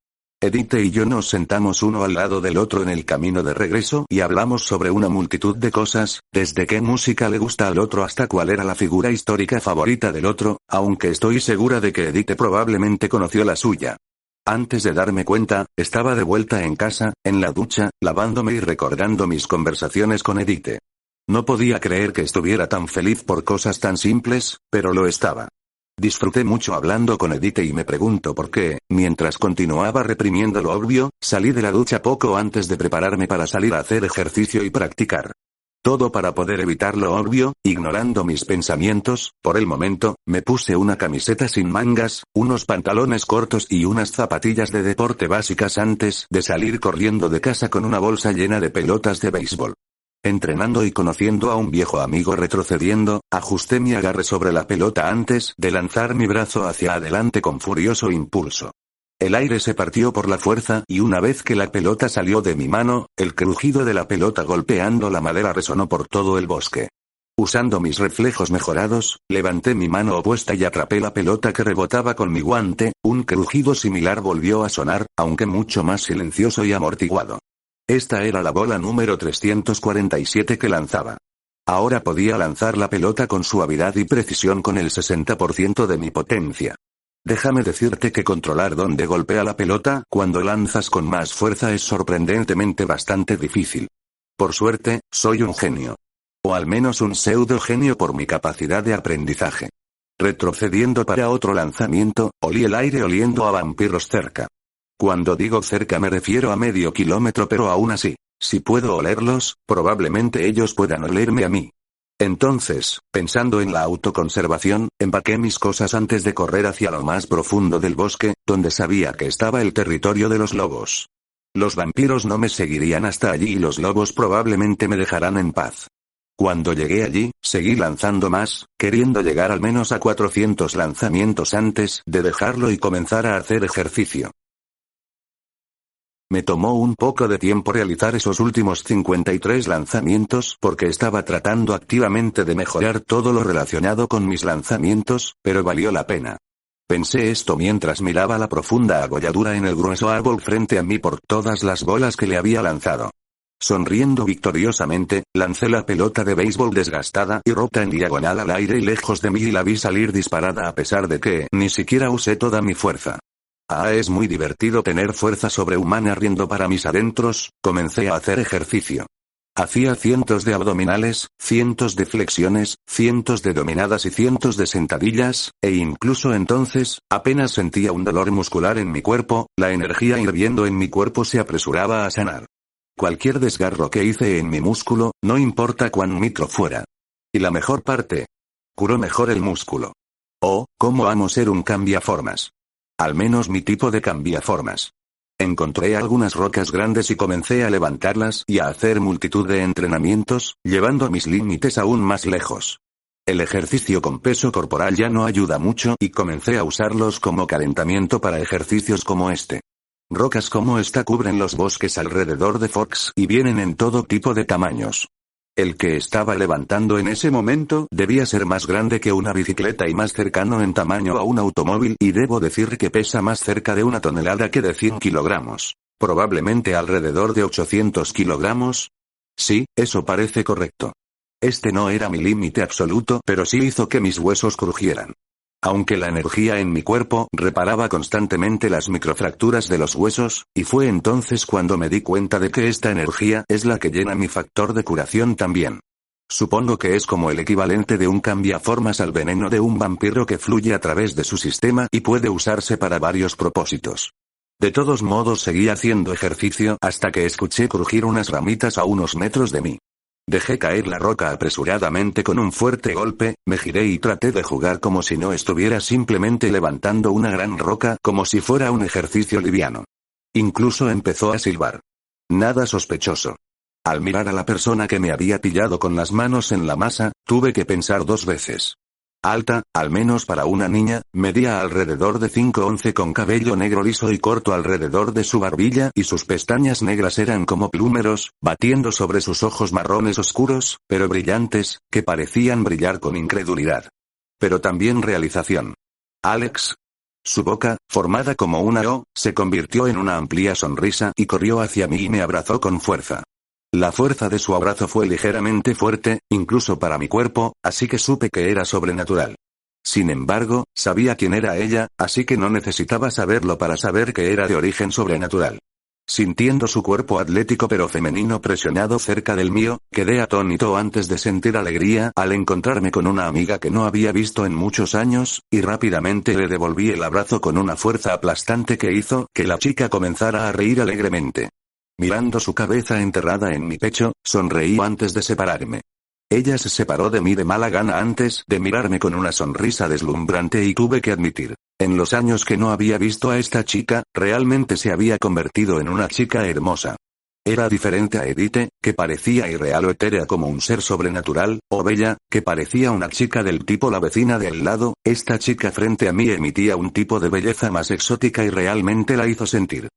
Edith y yo nos sentamos uno al lado del otro en el camino de regreso y hablamos sobre una multitud de cosas, desde qué música le gusta al otro hasta cuál era la figura histórica favorita del otro, aunque estoy segura de que Edith probablemente conoció la suya. Antes de darme cuenta, estaba de vuelta en casa, en la ducha, lavándome y recordando mis conversaciones con Edith. No podía creer que estuviera tan feliz por cosas tan simples, pero lo estaba. Disfruté mucho hablando con Edith y me pregunto por qué, mientras continuaba reprimiendo lo obvio, salí de la ducha poco antes de prepararme para salir a hacer ejercicio y practicar. Todo para poder evitar lo obvio, ignorando mis pensamientos. Por el momento, me puse una camiseta sin mangas, unos pantalones cortos y unas zapatillas de deporte básicas antes de salir corriendo de casa con una bolsa llena de pelotas de béisbol. Entrenando y conociendo a un viejo amigo retrocediendo, ajusté mi agarre sobre la pelota antes de lanzar mi brazo hacia adelante con furioso impulso. El aire se partió por la fuerza y una vez que la pelota salió de mi mano, el crujido de la pelota golpeando la madera resonó por todo el bosque. Usando mis reflejos mejorados, levanté mi mano opuesta y atrapé la pelota que rebotaba con mi guante. Un crujido similar volvió a sonar, aunque mucho más silencioso y amortiguado. Esta era la bola número 347 que lanzaba. Ahora podía lanzar la pelota con suavidad y precisión con el 60% de mi potencia. Déjame decirte que controlar dónde golpea la pelota cuando lanzas con más fuerza es sorprendentemente bastante difícil. Por suerte, soy un genio. O al menos un pseudo genio por mi capacidad de aprendizaje. Retrocediendo para otro lanzamiento, olí el aire oliendo a vampiros cerca. Cuando digo cerca me refiero a medio kilómetro, pero aún así, si puedo olerlos, probablemente ellos puedan olerme a mí. Entonces, pensando en la autoconservación, empaqué mis cosas antes de correr hacia lo más profundo del bosque, donde sabía que estaba el territorio de los lobos. Los vampiros no me seguirían hasta allí y los lobos probablemente me dejarán en paz. Cuando llegué allí, seguí lanzando más, queriendo llegar al menos a 400 lanzamientos antes de dejarlo y comenzar a hacer ejercicio. Me tomó un poco de tiempo realizar esos últimos 53 lanzamientos porque estaba tratando activamente de mejorar todo lo relacionado con mis lanzamientos, pero valió la pena. Pensé esto mientras miraba la profunda agolladura en el grueso árbol frente a mí por todas las bolas que le había lanzado. Sonriendo victoriosamente, lancé la pelota de béisbol desgastada y rota en diagonal al aire y lejos de mí y la vi salir disparada a pesar de que ni siquiera usé toda mi fuerza. Es muy divertido tener fuerza sobrehumana riendo para mis adentros. Comencé a hacer ejercicio. Hacía cientos de abdominales, cientos de flexiones, cientos de dominadas y cientos de sentadillas, e incluso entonces, apenas sentía un dolor muscular en mi cuerpo. La energía hirviendo en mi cuerpo se apresuraba a sanar. Cualquier desgarro que hice en mi músculo, no importa cuán micro fuera. Y la mejor parte, curó mejor el músculo. Oh, cómo amo ser un cambiaformas. Al menos mi tipo de cambiaformas. Encontré algunas rocas grandes y comencé a levantarlas y a hacer multitud de entrenamientos, llevando mis límites aún más lejos. El ejercicio con peso corporal ya no ayuda mucho y comencé a usarlos como calentamiento para ejercicios como este. Rocas como esta cubren los bosques alrededor de Fox y vienen en todo tipo de tamaños. El que estaba levantando en ese momento debía ser más grande que una bicicleta y más cercano en tamaño a un automóvil, y debo decir que pesa más cerca de 1 tonelada que de 100 kilogramos. Probablemente alrededor de 800 kilogramos. Sí, eso parece correcto. Este no era mi límite absoluto, pero sí hizo que mis huesos crujieran. Aunque la energía en mi cuerpo reparaba constantemente las microfracturas de los huesos, y fue entonces cuando me di cuenta de que esta energía es la que llena mi factor de curación también. Supongo que es como el equivalente de un cambiaformas al veneno de un vampiro que fluye a través de su sistema y puede usarse para varios propósitos. De todos modos seguí haciendo ejercicio hasta que escuché crujir unas ramitas a unos metros de mí. Dejé caer la roca apresuradamente con un fuerte golpe, me giré y traté de jugar como si no estuviera simplemente levantando una gran roca como si fuera un ejercicio liviano. Incluso empezó a silbar. Nada sospechoso. Al mirar a la persona que me había pillado con las manos en la masa, tuve que pensar 2 veces. Alta, al menos para una niña, medía alrededor de 5'11" con cabello negro liso y corto alrededor de su barbilla y sus pestañas negras eran como plúmeros, batiendo sobre sus ojos marrones oscuros, pero brillantes, que parecían brillar con incredulidad. Pero también realización. Alex. Su boca, formada como una O, se convirtió en una amplia sonrisa y corrió hacia mí y me abrazó con fuerza. La fuerza de su abrazo fue ligeramente fuerte, incluso para mi cuerpo, así que supe que era sobrenatural. Sin embargo, sabía quién era ella, así que no necesitaba saberlo para saber que era de origen sobrenatural. Sintiendo su cuerpo atlético pero femenino presionado cerca del mío, quedé atónito antes de sentir alegría al encontrarme con una amiga que no había visto en muchos años, y rápidamente le devolví el abrazo con una fuerza aplastante que hizo que la chica comenzara a reír alegremente. Mirando su cabeza enterrada en mi pecho, sonreí antes de separarme. Ella se separó de mí de mala gana antes de mirarme con una sonrisa deslumbrante y tuve que admitir, en los años que no había visto a esta chica, realmente se había convertido en una chica hermosa. Era diferente a Edith, que parecía irreal o etérea como un ser sobrenatural, o Bella, que parecía una chica del tipo la vecina de al lado. Esta chica frente a mí emitía un tipo de belleza más exótica y realmente la hizo sentir.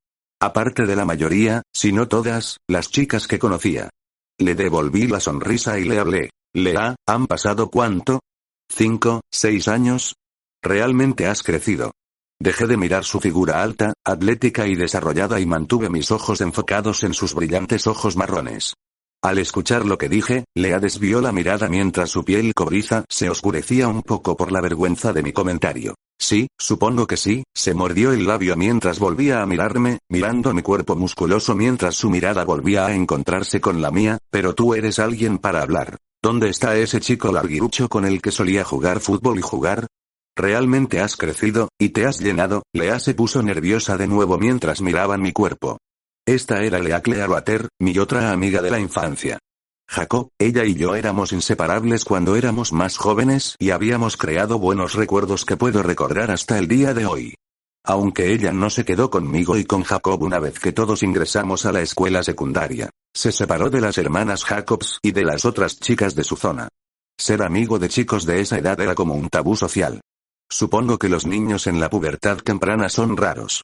Aparte de la mayoría, si no todas, las chicas que conocía. Le devolví la sonrisa y le hablé. Lea, ¿han pasado cuánto? 5, 6 años. Realmente has crecido. Dejé de mirar su figura alta, atlética y desarrollada y mantuve mis ojos enfocados en sus brillantes ojos marrones. Al escuchar lo que dije, Lea desvió la mirada mientras su piel cobriza se oscurecía un poco por la vergüenza de mi comentario. Sí, supongo que sí, se mordió el labio mientras volvía a mirarme, mirando mi cuerpo musculoso mientras su mirada volvía a encontrarse con la mía, pero tú eres alguien para hablar. ¿Dónde está ese chico larguirucho con el que solía jugar fútbol y jugar? Realmente has crecido, y te has llenado. Lea se puso nerviosa de nuevo mientras miraban mi cuerpo. Esta era Lea Clearwater, mi otra amiga de la infancia. Jacob, ella y yo éramos inseparables cuando éramos más jóvenes y habíamos creado buenos recuerdos que puedo recordar hasta el día de hoy. Aunque ella no se quedó conmigo y con Jacob una vez que todos ingresamos a la escuela secundaria, se separó de las hermanas Jacobs y de las otras chicas de su zona. Ser amigo de chicos de esa edad era como un tabú social. Supongo que los niños en la pubertad temprana son raros.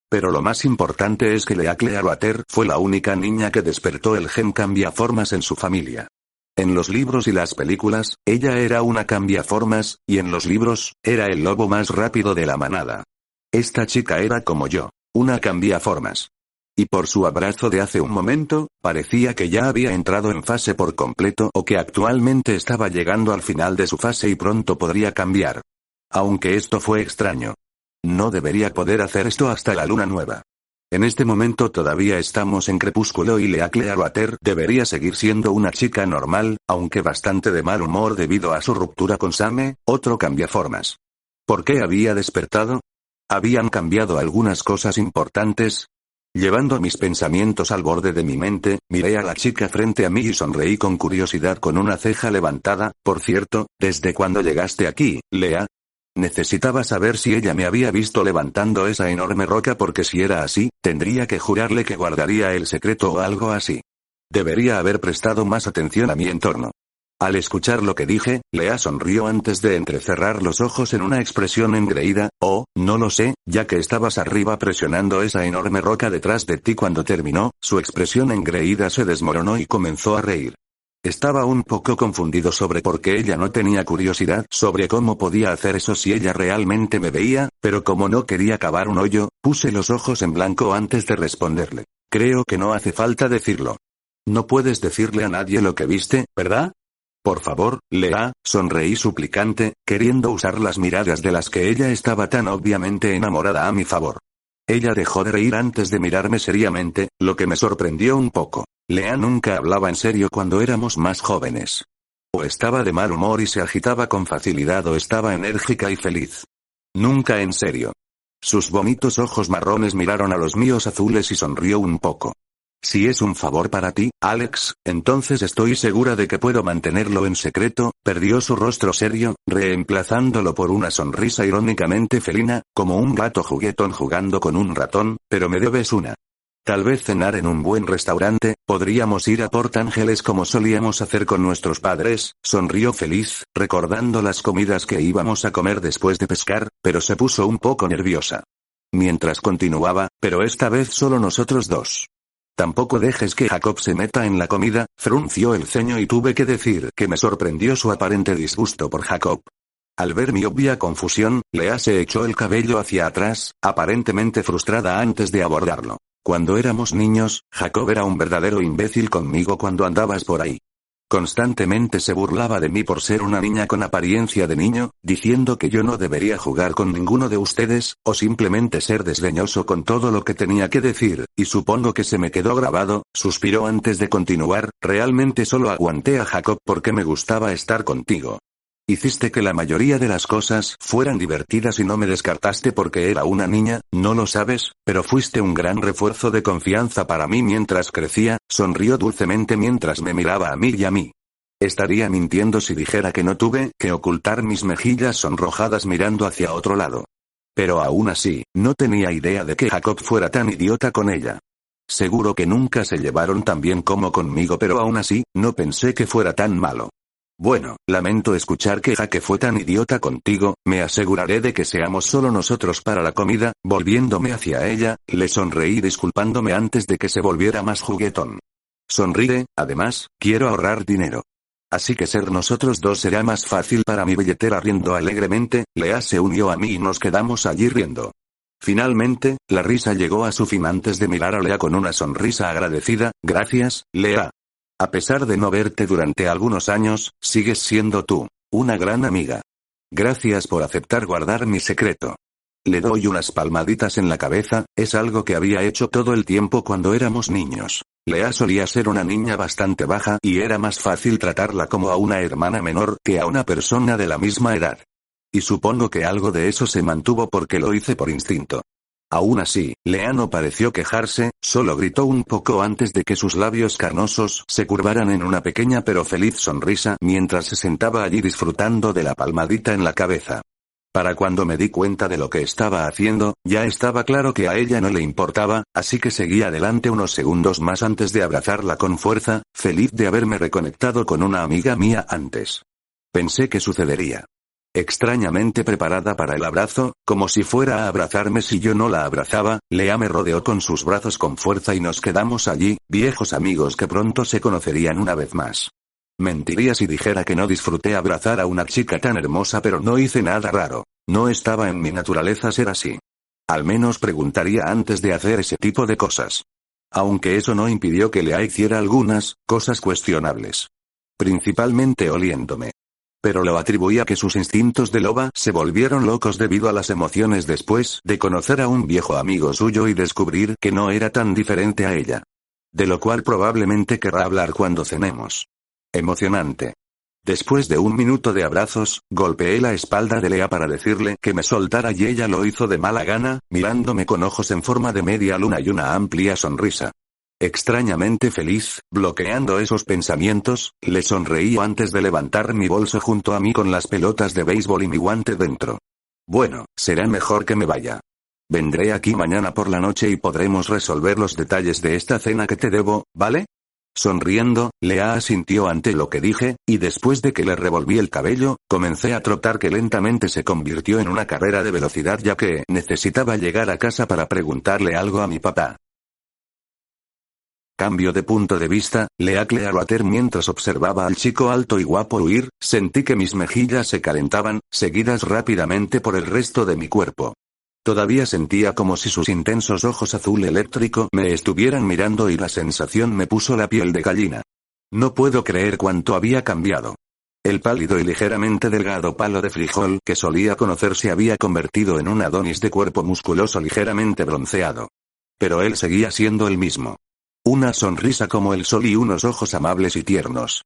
Pero lo más importante es que Lea Clearwater fue la única niña que despertó el gen cambiaformas en su familia. En los libros y las películas, ella era una cambiaformas, y en los libros, era el lobo más rápido de la manada. Esta chica era como yo, una cambiaformas. Y por su abrazo de hace un momento, parecía que ya había entrado en fase por completo o que actualmente estaba llegando al final de su fase y pronto podría cambiar. Aunque esto fue extraño. No debería poder hacer esto hasta la luna nueva. En este momento todavía estamos en crepúsculo y Lea Clearwater debería seguir siendo una chica normal, aunque bastante de mal humor debido a su ruptura con Same, otro cambiaformas. ¿Por qué había despertado? ¿Habían cambiado algunas cosas importantes? Llevando mis pensamientos al borde de mi mente, miré a la chica frente a mí y sonreí con curiosidad con una ceja levantada. Por cierto, ¿desde cuándo llegaste aquí, Lea? Necesitaba saber si ella me había visto levantando esa enorme roca porque si era así, tendría que jurarle que guardaría el secreto o algo así. Debería haber prestado más atención a mi entorno. Al escuchar lo que dije, Lea sonrió antes de entrecerrar los ojos en una expresión engreída. Oh, no lo sé, ya que estabas arriba presionando esa enorme roca detrás de ti cuando terminó, su expresión engreída se desmoronó y comenzó a reír. Estaba un poco confundido sobre por qué ella no tenía curiosidad sobre cómo podía hacer eso si ella realmente me veía, pero como no quería cavar un hoyo, puse los ojos en blanco antes de responderle. Creo que no hace falta decirlo. No puedes decirle a nadie lo que viste, ¿verdad? Por favor, Lea, sonreí suplicante, queriendo usar las miradas de las que ella estaba tan obviamente enamorada a mi favor. Ella dejó de reír antes de mirarme seriamente, lo que me sorprendió un poco. Lea nunca hablaba en serio cuando éramos más jóvenes. O estaba de mal humor y se agitaba con facilidad o estaba enérgica y feliz. Nunca en serio. Sus bonitos ojos marrones miraron a los míos azules y sonrió un poco. Si es un favor para ti, Alex, entonces estoy segura de que puedo mantenerlo en secreto. Perdió su rostro serio, reemplazándolo por una sonrisa irónicamente felina, como un gato juguetón jugando con un ratón, pero me debes una. Tal vez cenar en un buen restaurante, podríamos ir a Port Ángeles como solíamos hacer con nuestros padres. Sonrió feliz, recordando las comidas que íbamos a comer después de pescar, pero se puso un poco nerviosa. Mientras continuaba, pero esta vez solo nosotros dos. Tampoco dejes que Jacob se meta en la comida, frunció el ceño y tuve que decir que me sorprendió su aparente disgusto por Jacob. Al ver mi obvia confusión, Lea se echó el cabello hacia atrás, aparentemente frustrada antes de abordarlo. Cuando éramos niños, Jacob era un verdadero imbécil conmigo cuando andabas por ahí. Constantemente se burlaba de mí por ser una niña con apariencia de niño, diciendo que yo no debería jugar con ninguno de ustedes, o simplemente ser desdeñoso con todo lo que tenía que decir, y supongo que se me quedó grabado. Suspiró antes de continuar, realmente solo aguanté a Jacob porque me gustaba estar contigo. Hiciste que la mayoría de las cosas fueran divertidas y no me descartaste porque era una niña, no lo sabes, pero fuiste un gran refuerzo de confianza para mí mientras crecía. Sonrió dulcemente mientras me miraba a mí y a mí. Estaría mintiendo si dijera que no tuve que ocultar mis mejillas sonrojadas mirando hacia otro lado. Pero aún así, no tenía idea de que Jacob fuera tan idiota con ella. Seguro que nunca se llevaron tan bien como conmigo, pero aún así, no pensé que fuera tan malo. Bueno, lamento escuchar que Jake fue tan idiota contigo. Me aseguraré de que seamos solo nosotros para la comida. Volviéndome hacia ella, le sonreí disculpándome antes de que se volviera más juguetón. Sonríe, además, quiero ahorrar dinero. Así que ser nosotros dos será más fácil para mi billetera. Riendo alegremente, Lea se unió a mí y nos quedamos allí riendo. Finalmente, la risa llegó a su fin antes de mirar a Lea con una sonrisa agradecida. Gracias, Lea. A pesar de no verte durante algunos años, sigues siendo tú, una gran amiga. Gracias por aceptar guardar mi secreto. Le doy unas palmaditas en la cabeza, es algo que había hecho todo el tiempo cuando éramos niños. Lea solía ser una niña bastante baja y era más fácil tratarla como a una hermana menor que a una persona de la misma edad. Y supongo que algo de eso se mantuvo porque lo hice por instinto. Aún así, Lea no pareció quejarse, solo gritó un poco antes de que sus labios carnosos se curvaran en una pequeña pero feliz sonrisa mientras se sentaba allí disfrutando de la palmadita en la cabeza. Para cuando me di cuenta de lo que estaba haciendo, ya estaba claro que a ella no le importaba, así que seguí adelante unos segundos más antes de abrazarla con fuerza, feliz de haberme reconectado con una amiga mía antes. Pensé que sucedería. Extrañamente preparada para el abrazo, como si fuera a abrazarme si yo no la abrazaba, Lea me rodeó con sus brazos con fuerza y nos quedamos allí, viejos amigos que pronto se conocerían una vez más. Mentiría si dijera que no disfruté abrazar a una chica tan hermosa, pero no hice nada raro. No estaba en mi naturaleza ser así. Al menos preguntaría antes de hacer ese tipo de cosas. Aunque eso no impidió que Lea hiciera algunas cosas cuestionables. Principalmente oliéndome. Pero lo atribuía a que sus instintos de loba se volvieron locos debido a las emociones después de conocer a un viejo amigo suyo y descubrir que no era tan diferente a ella. De lo cual probablemente querrá hablar cuando cenemos. Emocionante. Después de un minuto de abrazos, golpeé la espalda de Lea para decirle que me soltara y ella lo hizo de mala gana, mirándome con ojos en forma de media luna y una amplia sonrisa. Extrañamente feliz, bloqueando esos pensamientos, le sonreí antes de levantar mi bolso junto a mí con las pelotas de béisbol y mi guante dentro. Bueno, será mejor que me vaya. Vendré aquí mañana por la noche y podremos resolver los detalles de esta cena que te debo, ¿vale? Sonriendo, Lea asintió ante lo que dije, y después de que le revolví el cabello, comencé a trotar que lentamente se convirtió en una carrera de velocidad ya que necesitaba llegar a casa para preguntarle algo a mi papá. Cambio de punto de vista, Lea Clearwater mientras observaba al chico alto y guapo huir, sentí que mis mejillas se calentaban, seguidas rápidamente por el resto de mi cuerpo. Todavía sentía como si sus intensos ojos azul eléctrico me estuvieran mirando y la sensación me puso la piel de gallina. No puedo creer cuánto había cambiado. El pálido y ligeramente delgado palo de frijol que solía conocer se había convertido en un Adonis de cuerpo musculoso ligeramente bronceado. Pero él seguía siendo el mismo. Una sonrisa como el sol y unos ojos amables y tiernos.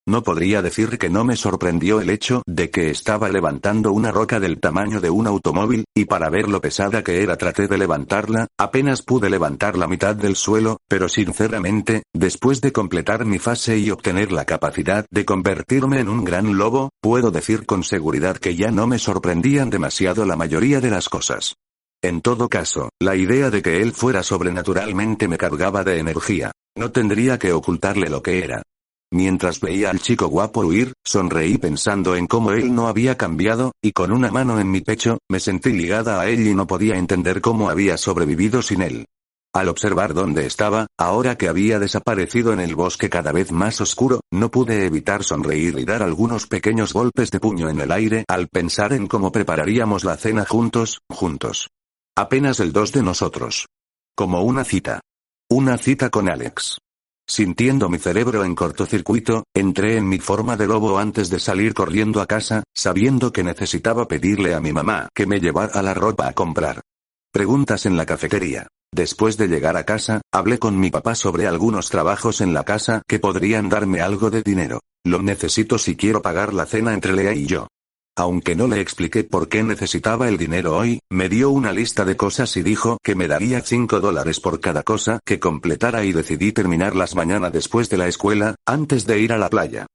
No podría decir que no me sorprendió el hecho de que estaba levantando una roca del tamaño de un automóvil, y para ver lo pesada que era traté de levantarla, apenas pude levantar la mitad del suelo, pero sinceramente, después de completar mi fase y obtener la capacidad de convertirme en un gran lobo, puedo decir con seguridad que ya no me sorprendían demasiado la mayoría de las cosas. En todo caso, la idea de que él fuera sobrenaturalmente me cargaba de energía. No tendría que ocultarle lo que era. Mientras veía al chico guapo huir, sonreí pensando en cómo él no había cambiado, y con una mano en mi pecho, me sentí ligada a él y no podía entender cómo había sobrevivido sin él. Al observar dónde estaba, ahora que había desaparecido en el bosque cada vez más oscuro, no pude evitar sonreír y dar algunos pequeños golpes de puño en el aire al pensar en cómo prepararíamos la cena juntos. Apenas el dos de nosotros. Como una cita. Una cita con Alex. Sintiendo mi cerebro en cortocircuito, entré en mi forma de lobo antes de salir corriendo a casa, sabiendo que necesitaba pedirle a mi mamá que me llevara la ropa a comprar. Preguntas en la cafetería. Después de llegar a casa, hablé con mi papá sobre algunos trabajos en la casa que podrían darme algo de dinero. Lo necesito si quiero pagar la cena entre Lea y yo. Aunque no le expliqué por qué necesitaba el dinero hoy, me dio una lista de cosas y dijo que me daría $5 por cada cosa que completara y decidí terminarlas mañana después de la escuela, antes de ir a la playa.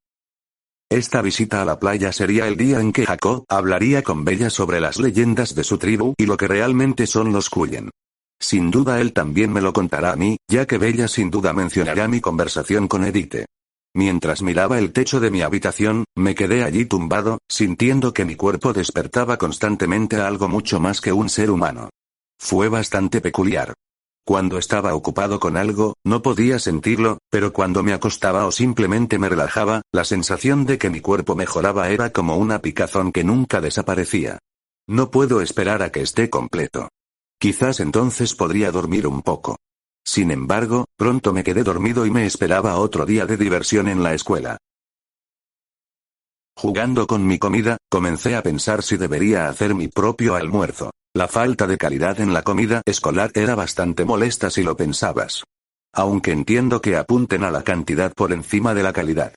Esta visita a la playa sería el día en que Jacob hablaría con Bella sobre las leyendas de su tribu y lo que realmente son los Cullen. Sin duda él también me lo contará a mí, ya que Bella sin duda mencionará mi conversación con Edith. Mientras miraba el techo de mi habitación, me quedé allí tumbado, sintiendo que mi cuerpo despertaba constantemente a algo mucho más que un ser humano. Fue bastante peculiar. Cuando estaba ocupado con algo, no podía sentirlo, pero cuando me acostaba o simplemente me relajaba, la sensación de que mi cuerpo mejoraba era como una picazón que nunca desaparecía. No puedo esperar a que esté completo. Quizás entonces podría dormir un poco. Sin embargo, pronto me quedé dormido y me esperaba otro día de diversión en la escuela. Jugando con mi comida, comencé a pensar si debería hacer mi propio almuerzo. La falta de calidad en la comida escolar era bastante molesta si lo pensabas. Aunque entiendo que apunten a la cantidad por encima de la calidad.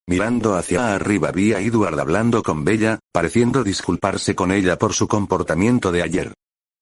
Mirando hacia arriba vi a Edward hablando con Bella, pareciendo disculparse con ella por su comportamiento de ayer.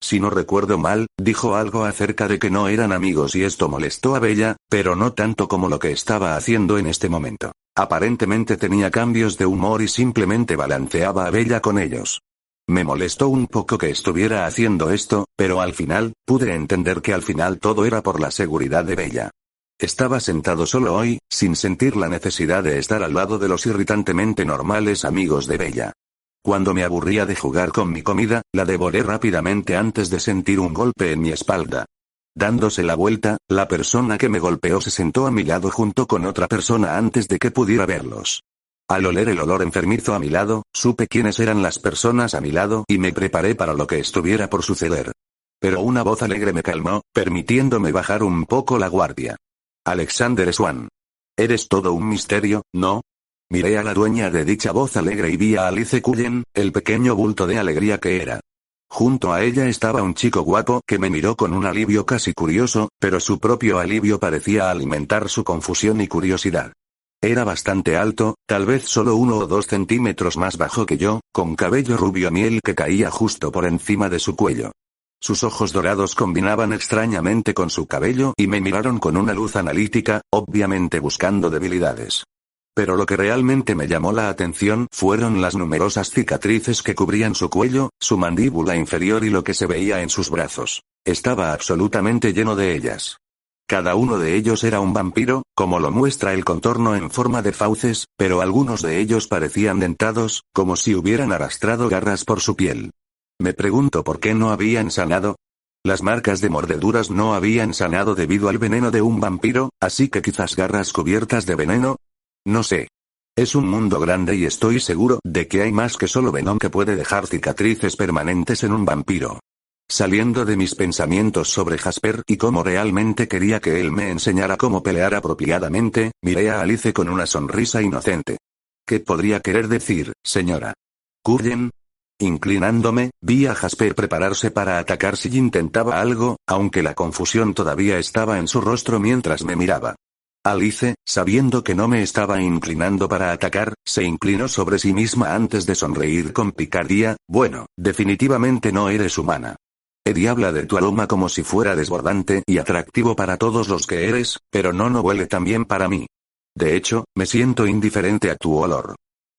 Si no recuerdo mal, dijo algo acerca de que no eran amigos y esto molestó a Bella, pero no tanto como lo que estaba haciendo en este momento. Aparentemente tenía cambios de humor y simplemente balanceaba a Bella con ellos. Me molestó un poco que estuviera haciendo esto, pero al final, pude entender que al final todo era por la seguridad de Bella. Estaba sentado solo hoy, sin sentir la necesidad de estar al lado de los irritantemente normales amigos de Bella. Cuando me aburría de jugar con mi comida, la devoré rápidamente antes de sentir un golpe en mi espalda. Dándose la vuelta, la persona que me golpeó se sentó a mi lado junto con otra persona antes de que pudiera verlos. Al oler el olor enfermizo a mi lado, supe quiénes eran las personas a mi lado y me preparé para lo que estuviera por suceder. Pero una voz alegre me calmó, permitiéndome bajar un poco la guardia. Alexander Swan. Eres todo un misterio, ¿no? Miré a la dueña de dicha voz alegre y vi a Alice Cullen, el pequeño bulto de alegría que era. Junto a ella estaba un chico guapo que me miró con un alivio casi curioso, pero su propio alivio parecía alimentar su confusión y curiosidad. Era bastante alto, tal vez solo 1 o 2 centímetros más bajo que yo, con cabello rubio miel que caía justo por encima de su cuello. Sus ojos dorados combinaban extrañamente con su cabello y me miraron con una luz analítica, obviamente buscando debilidades. Pero lo que realmente me llamó la atención fueron las numerosas cicatrices que cubrían su cuello, su mandíbula inferior y lo que se veía en sus brazos. Estaba absolutamente lleno de ellas. Cada uno de ellos era un vampiro, como lo muestra el contorno en forma de fauces, pero algunos de ellos parecían dentados, como si hubieran arrastrado garras por su piel. Me pregunto por qué no habían sanado. Las marcas de mordeduras no habían sanado debido al veneno de un vampiro, así que quizás garras cubiertas de veneno. No sé. Es un mundo grande y estoy seguro de que hay más que solo Venom que puede dejar cicatrices permanentes en un vampiro. Saliendo de mis pensamientos sobre Jasper y cómo realmente quería que él me enseñara cómo pelear apropiadamente, miré a Alice con una sonrisa inocente. ¿Qué podría querer decir, señora Cullen? Inclinándome, vi a Jasper prepararse para atacar si intentaba algo, aunque la confusión todavía estaba en su rostro mientras me miraba. Alice, sabiendo que no me estaba inclinando para atacar, se inclinó sobre sí misma antes de sonreír con picardía. Bueno, definitivamente no eres humana. Eddie habla de tu aroma como si fuera desbordante y atractivo para todos los que eres, pero no huele tan bien para mí. De hecho, me siento indiferente a tu olor.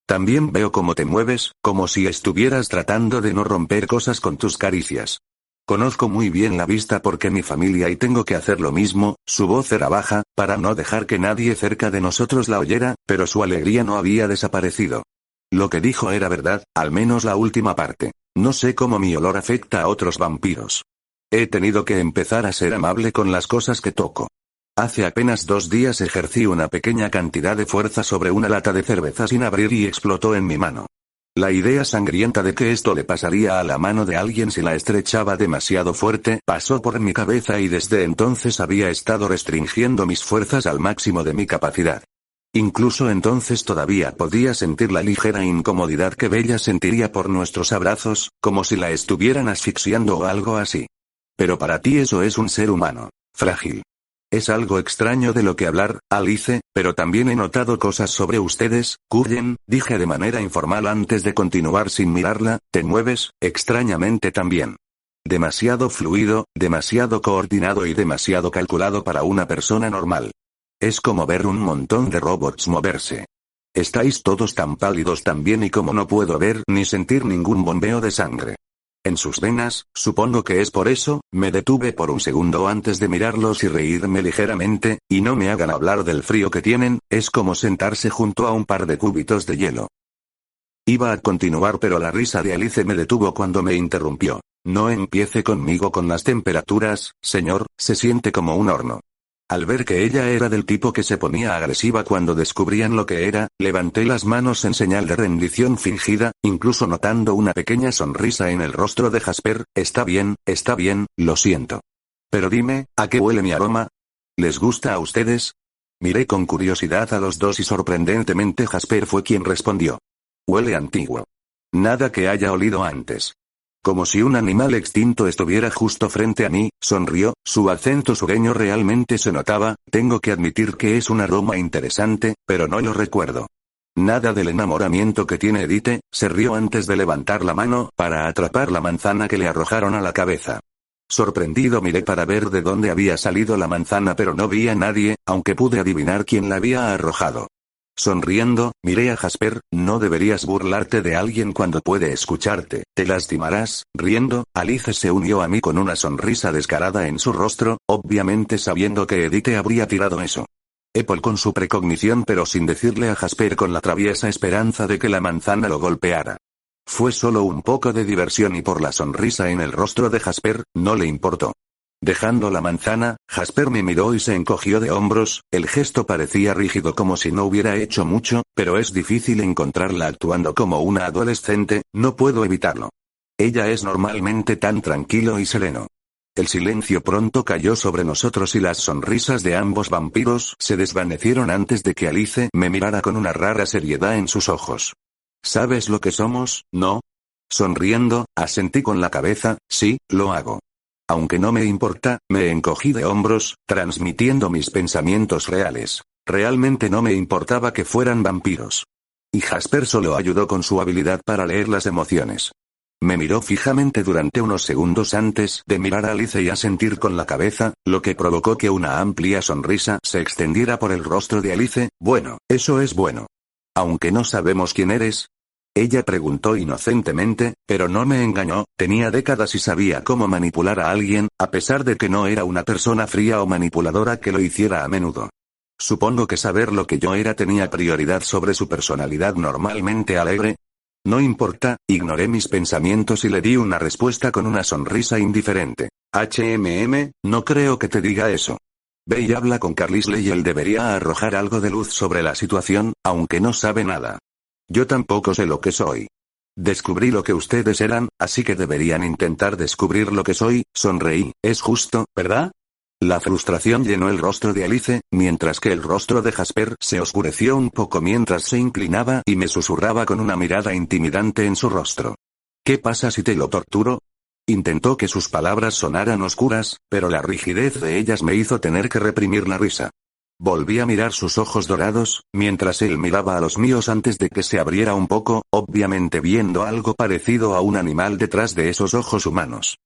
También veo cómo te mueves, como si estuvieras tratando de no romper cosas con tus caricias. Conozco muy bien la vista porque mi familia y tengo que hacer lo mismo. Su voz era baja, para no dejar que nadie cerca de nosotros la oyera, pero su alegría no había desaparecido. Lo que dijo era verdad, al menos la última parte. No sé cómo mi olor afecta a otros vampiros. He tenido que empezar a ser amable con las cosas que toco. Hace apenas 2 días ejercí una pequeña cantidad de fuerza sobre una lata de cerveza sin abrir y explotó en mi mano. La idea sangrienta de que esto le pasaría a la mano de alguien si la estrechaba demasiado fuerte pasó por mi cabeza y desde entonces había estado restringiendo mis fuerzas al máximo de mi capacidad. Incluso entonces todavía podía sentir la ligera incomodidad que Bella sentiría por nuestros abrazos, como si la estuvieran asfixiando o algo así. Pero para ti eso es un ser humano, frágil. Es algo extraño de lo que hablar, Alice, pero también he notado cosas sobre ustedes, Cullen, dije de manera informal antes de continuar sin mirarla. Te mueves, extrañamente también. Demasiado fluido, demasiado coordinado y demasiado calculado para una persona normal. Es como ver un montón de robots moverse. Estáis todos tan pálidos también y como no puedo ver ni sentir ningún bombeo de sangre en sus venas, supongo que es por eso. Me detuve por un segundo antes de mirarlos y reírme ligeramente, y no me hagan hablar del frío que tienen, es como sentarse junto a un par de cúbitos de hielo. Iba a continuar pero la risa de Alice me detuvo cuando me interrumpió. No empiece conmigo con las temperaturas, señor, se siente como un horno. Al ver que ella era del tipo que se ponía agresiva cuando descubrían lo que era, levanté las manos en señal de rendición fingida, incluso notando una pequeña sonrisa en el rostro de Jasper. Está bien, lo siento. Pero dime, ¿a qué huele mi aroma? ¿Les gusta a ustedes? Miré con curiosidad a los dos y sorprendentemente Jasper fue quien respondió. Huele antiguo. Nada que haya olido antes. Como si un animal extinto estuviera justo frente a mí, sonrió, su acento sureño realmente se notaba. Tengo que admitir que es un aroma interesante, pero no lo recuerdo. Nada del enamoramiento que tiene Edith. Se rió antes de levantar la mano para atrapar la manzana que le arrojaron a la cabeza. Sorprendido miré para ver de dónde había salido la manzana pero no vi a nadie, aunque pude adivinar quién la había arrojado. Sonriendo, miré a Jasper. No deberías burlarte de alguien cuando puede escucharte, te lastimarás. Riendo, Alice se unió a mí con una sonrisa descarada en su rostro, obviamente sabiendo que Edith habría tirado eso. Apple con su precognición pero sin decirle a Jasper con la traviesa esperanza de que la manzana lo golpeara. Fue solo un poco de diversión y por la sonrisa en el rostro de Jasper, no le importó. Dejando la manzana, Jasper me miró y se encogió de hombros. El gesto parecía rígido como si no hubiera hecho mucho, pero es difícil encontrarla actuando como una adolescente, no puedo evitarlo. Ella es normalmente tan tranquilo y sereno. El silencio pronto cayó sobre nosotros y las sonrisas de ambos vampiros se desvanecieron antes de que Alice me mirara con una rara seriedad en sus ojos. ¿Sabes lo que somos, no? Sonriendo, asentí con la cabeza. Sí, lo hago. Aunque no me importa, me encogí de hombros, transmitiendo mis pensamientos reales. Realmente no me importaba que fueran vampiros. Y Jasper solo ayudó con su habilidad para leer las emociones. Me miró fijamente durante unos segundos antes de mirar a Alice y asentir con la cabeza, lo que provocó que una amplia sonrisa se extendiera por el rostro de Alice. Bueno, eso es bueno. Aunque no sabemos quién eres. Ella preguntó inocentemente, pero no me engañó. Tenía décadas y sabía cómo manipular a alguien, a pesar de que no era una persona fría o manipuladora que lo hiciera a menudo. Supongo que saber lo que yo era tenía prioridad sobre su personalidad normalmente alegre. No importa, ignoré mis pensamientos y le di una respuesta con una sonrisa indiferente. No creo que te diga eso. Ve y habla con Carlisle y él debería arrojar algo de luz sobre la situación, aunque no sabe nada. Yo tampoco sé lo que soy. Descubrí lo que ustedes eran, así que deberían intentar descubrir lo que soy. Sonreí. Es justo, ¿verdad? La frustración llenó el rostro de Alice, mientras que el rostro de Jasper se oscureció un poco mientras se inclinaba y me susurraba con una mirada intimidante en su rostro. ¿Qué pasa si te lo torturo? Intentó que sus palabras sonaran oscuras, pero la rigidez de ellas me hizo tener que reprimir la risa. Volví a mirar sus ojos dorados, mientras él miraba a los míos antes de que se abriera un poco, obviamente viendo algo parecido a un animal detrás de esos ojos humanos.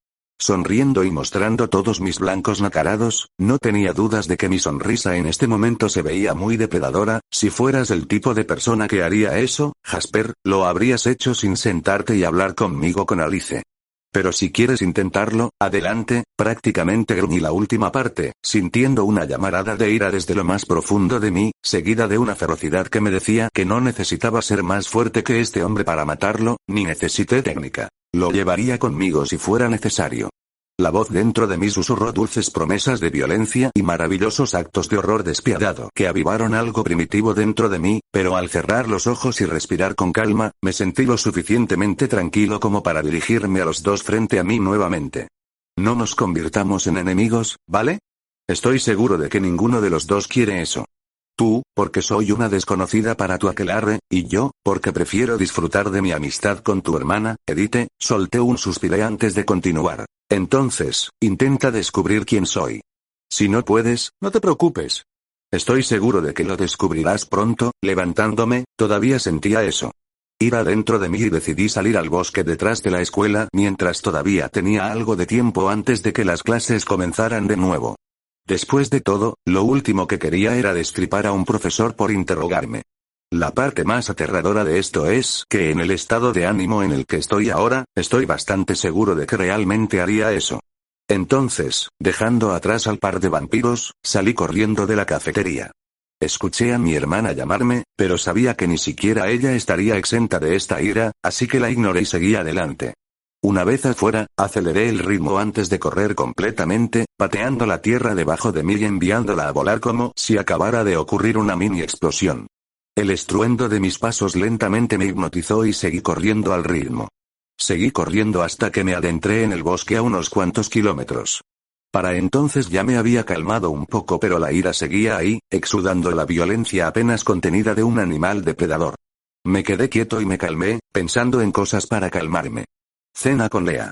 Sonriendo y mostrando todos mis blancos nacarados, no tenía dudas de que mi sonrisa en este momento se veía muy depredadora. Si fueras el tipo de persona que haría eso, Jasper, lo habrías hecho sin sentarte y hablar conmigo con Alice. Pero si quieres intentarlo, adelante. Prácticamente gruñí la última parte, sintiendo una llamarada de ira desde lo más profundo de mí, seguida de una ferocidad que me decía que no necesitaba ser más fuerte que este hombre para matarlo, ni necesité técnica. Lo llevaría conmigo si fuera necesario. La voz dentro de mí susurró dulces promesas de violencia y maravillosos actos de horror despiadado que avivaron algo primitivo dentro de mí, pero al cerrar los ojos y respirar con calma, me sentí lo suficientemente tranquilo como para dirigirme a los dos frente a mí nuevamente. No nos convirtamos en enemigos, ¿vale? Estoy seguro de que ninguno de los dos quiere eso. Tú, porque soy una desconocida para tu aquelarre, y yo, porque prefiero disfrutar de mi amistad con tu hermana, Edith. Solté un suspiro antes de continuar. Entonces, intenta descubrir quién soy. Si no puedes, no te preocupes. Estoy seguro de que lo descubrirás pronto. Levantándome, todavía sentía eso. Iba dentro de mí y decidí salir al bosque detrás de la escuela mientras todavía tenía algo de tiempo antes de que las clases comenzaran de nuevo. Después de todo, lo último que quería era destripar a un profesor por interrogarme. La parte más aterradora de esto es que en el estado de ánimo en el que estoy ahora, estoy bastante seguro de que realmente haría eso. Entonces, dejando atrás al par de vampiros, salí corriendo de la cafetería. Escuché a mi hermana llamarme, pero sabía que ni siquiera ella estaría exenta de esta ira, así que la ignoré y seguí adelante. Una vez afuera, aceleré el ritmo antes de correr completamente, pateando la tierra debajo de mí y enviándola a volar como si acabara de ocurrir una mini explosión. El estruendo de mis pasos lentamente me hipnotizó y seguí corriendo al ritmo. Seguí corriendo hasta que me adentré en el bosque a unos cuantos kilómetros. Para entonces ya me había calmado un poco, pero la ira seguía ahí, exudando la violencia apenas contenida de un animal depredador. Me quedé quieto y me calmé, pensando en cosas para calmarme. Cena con Lea.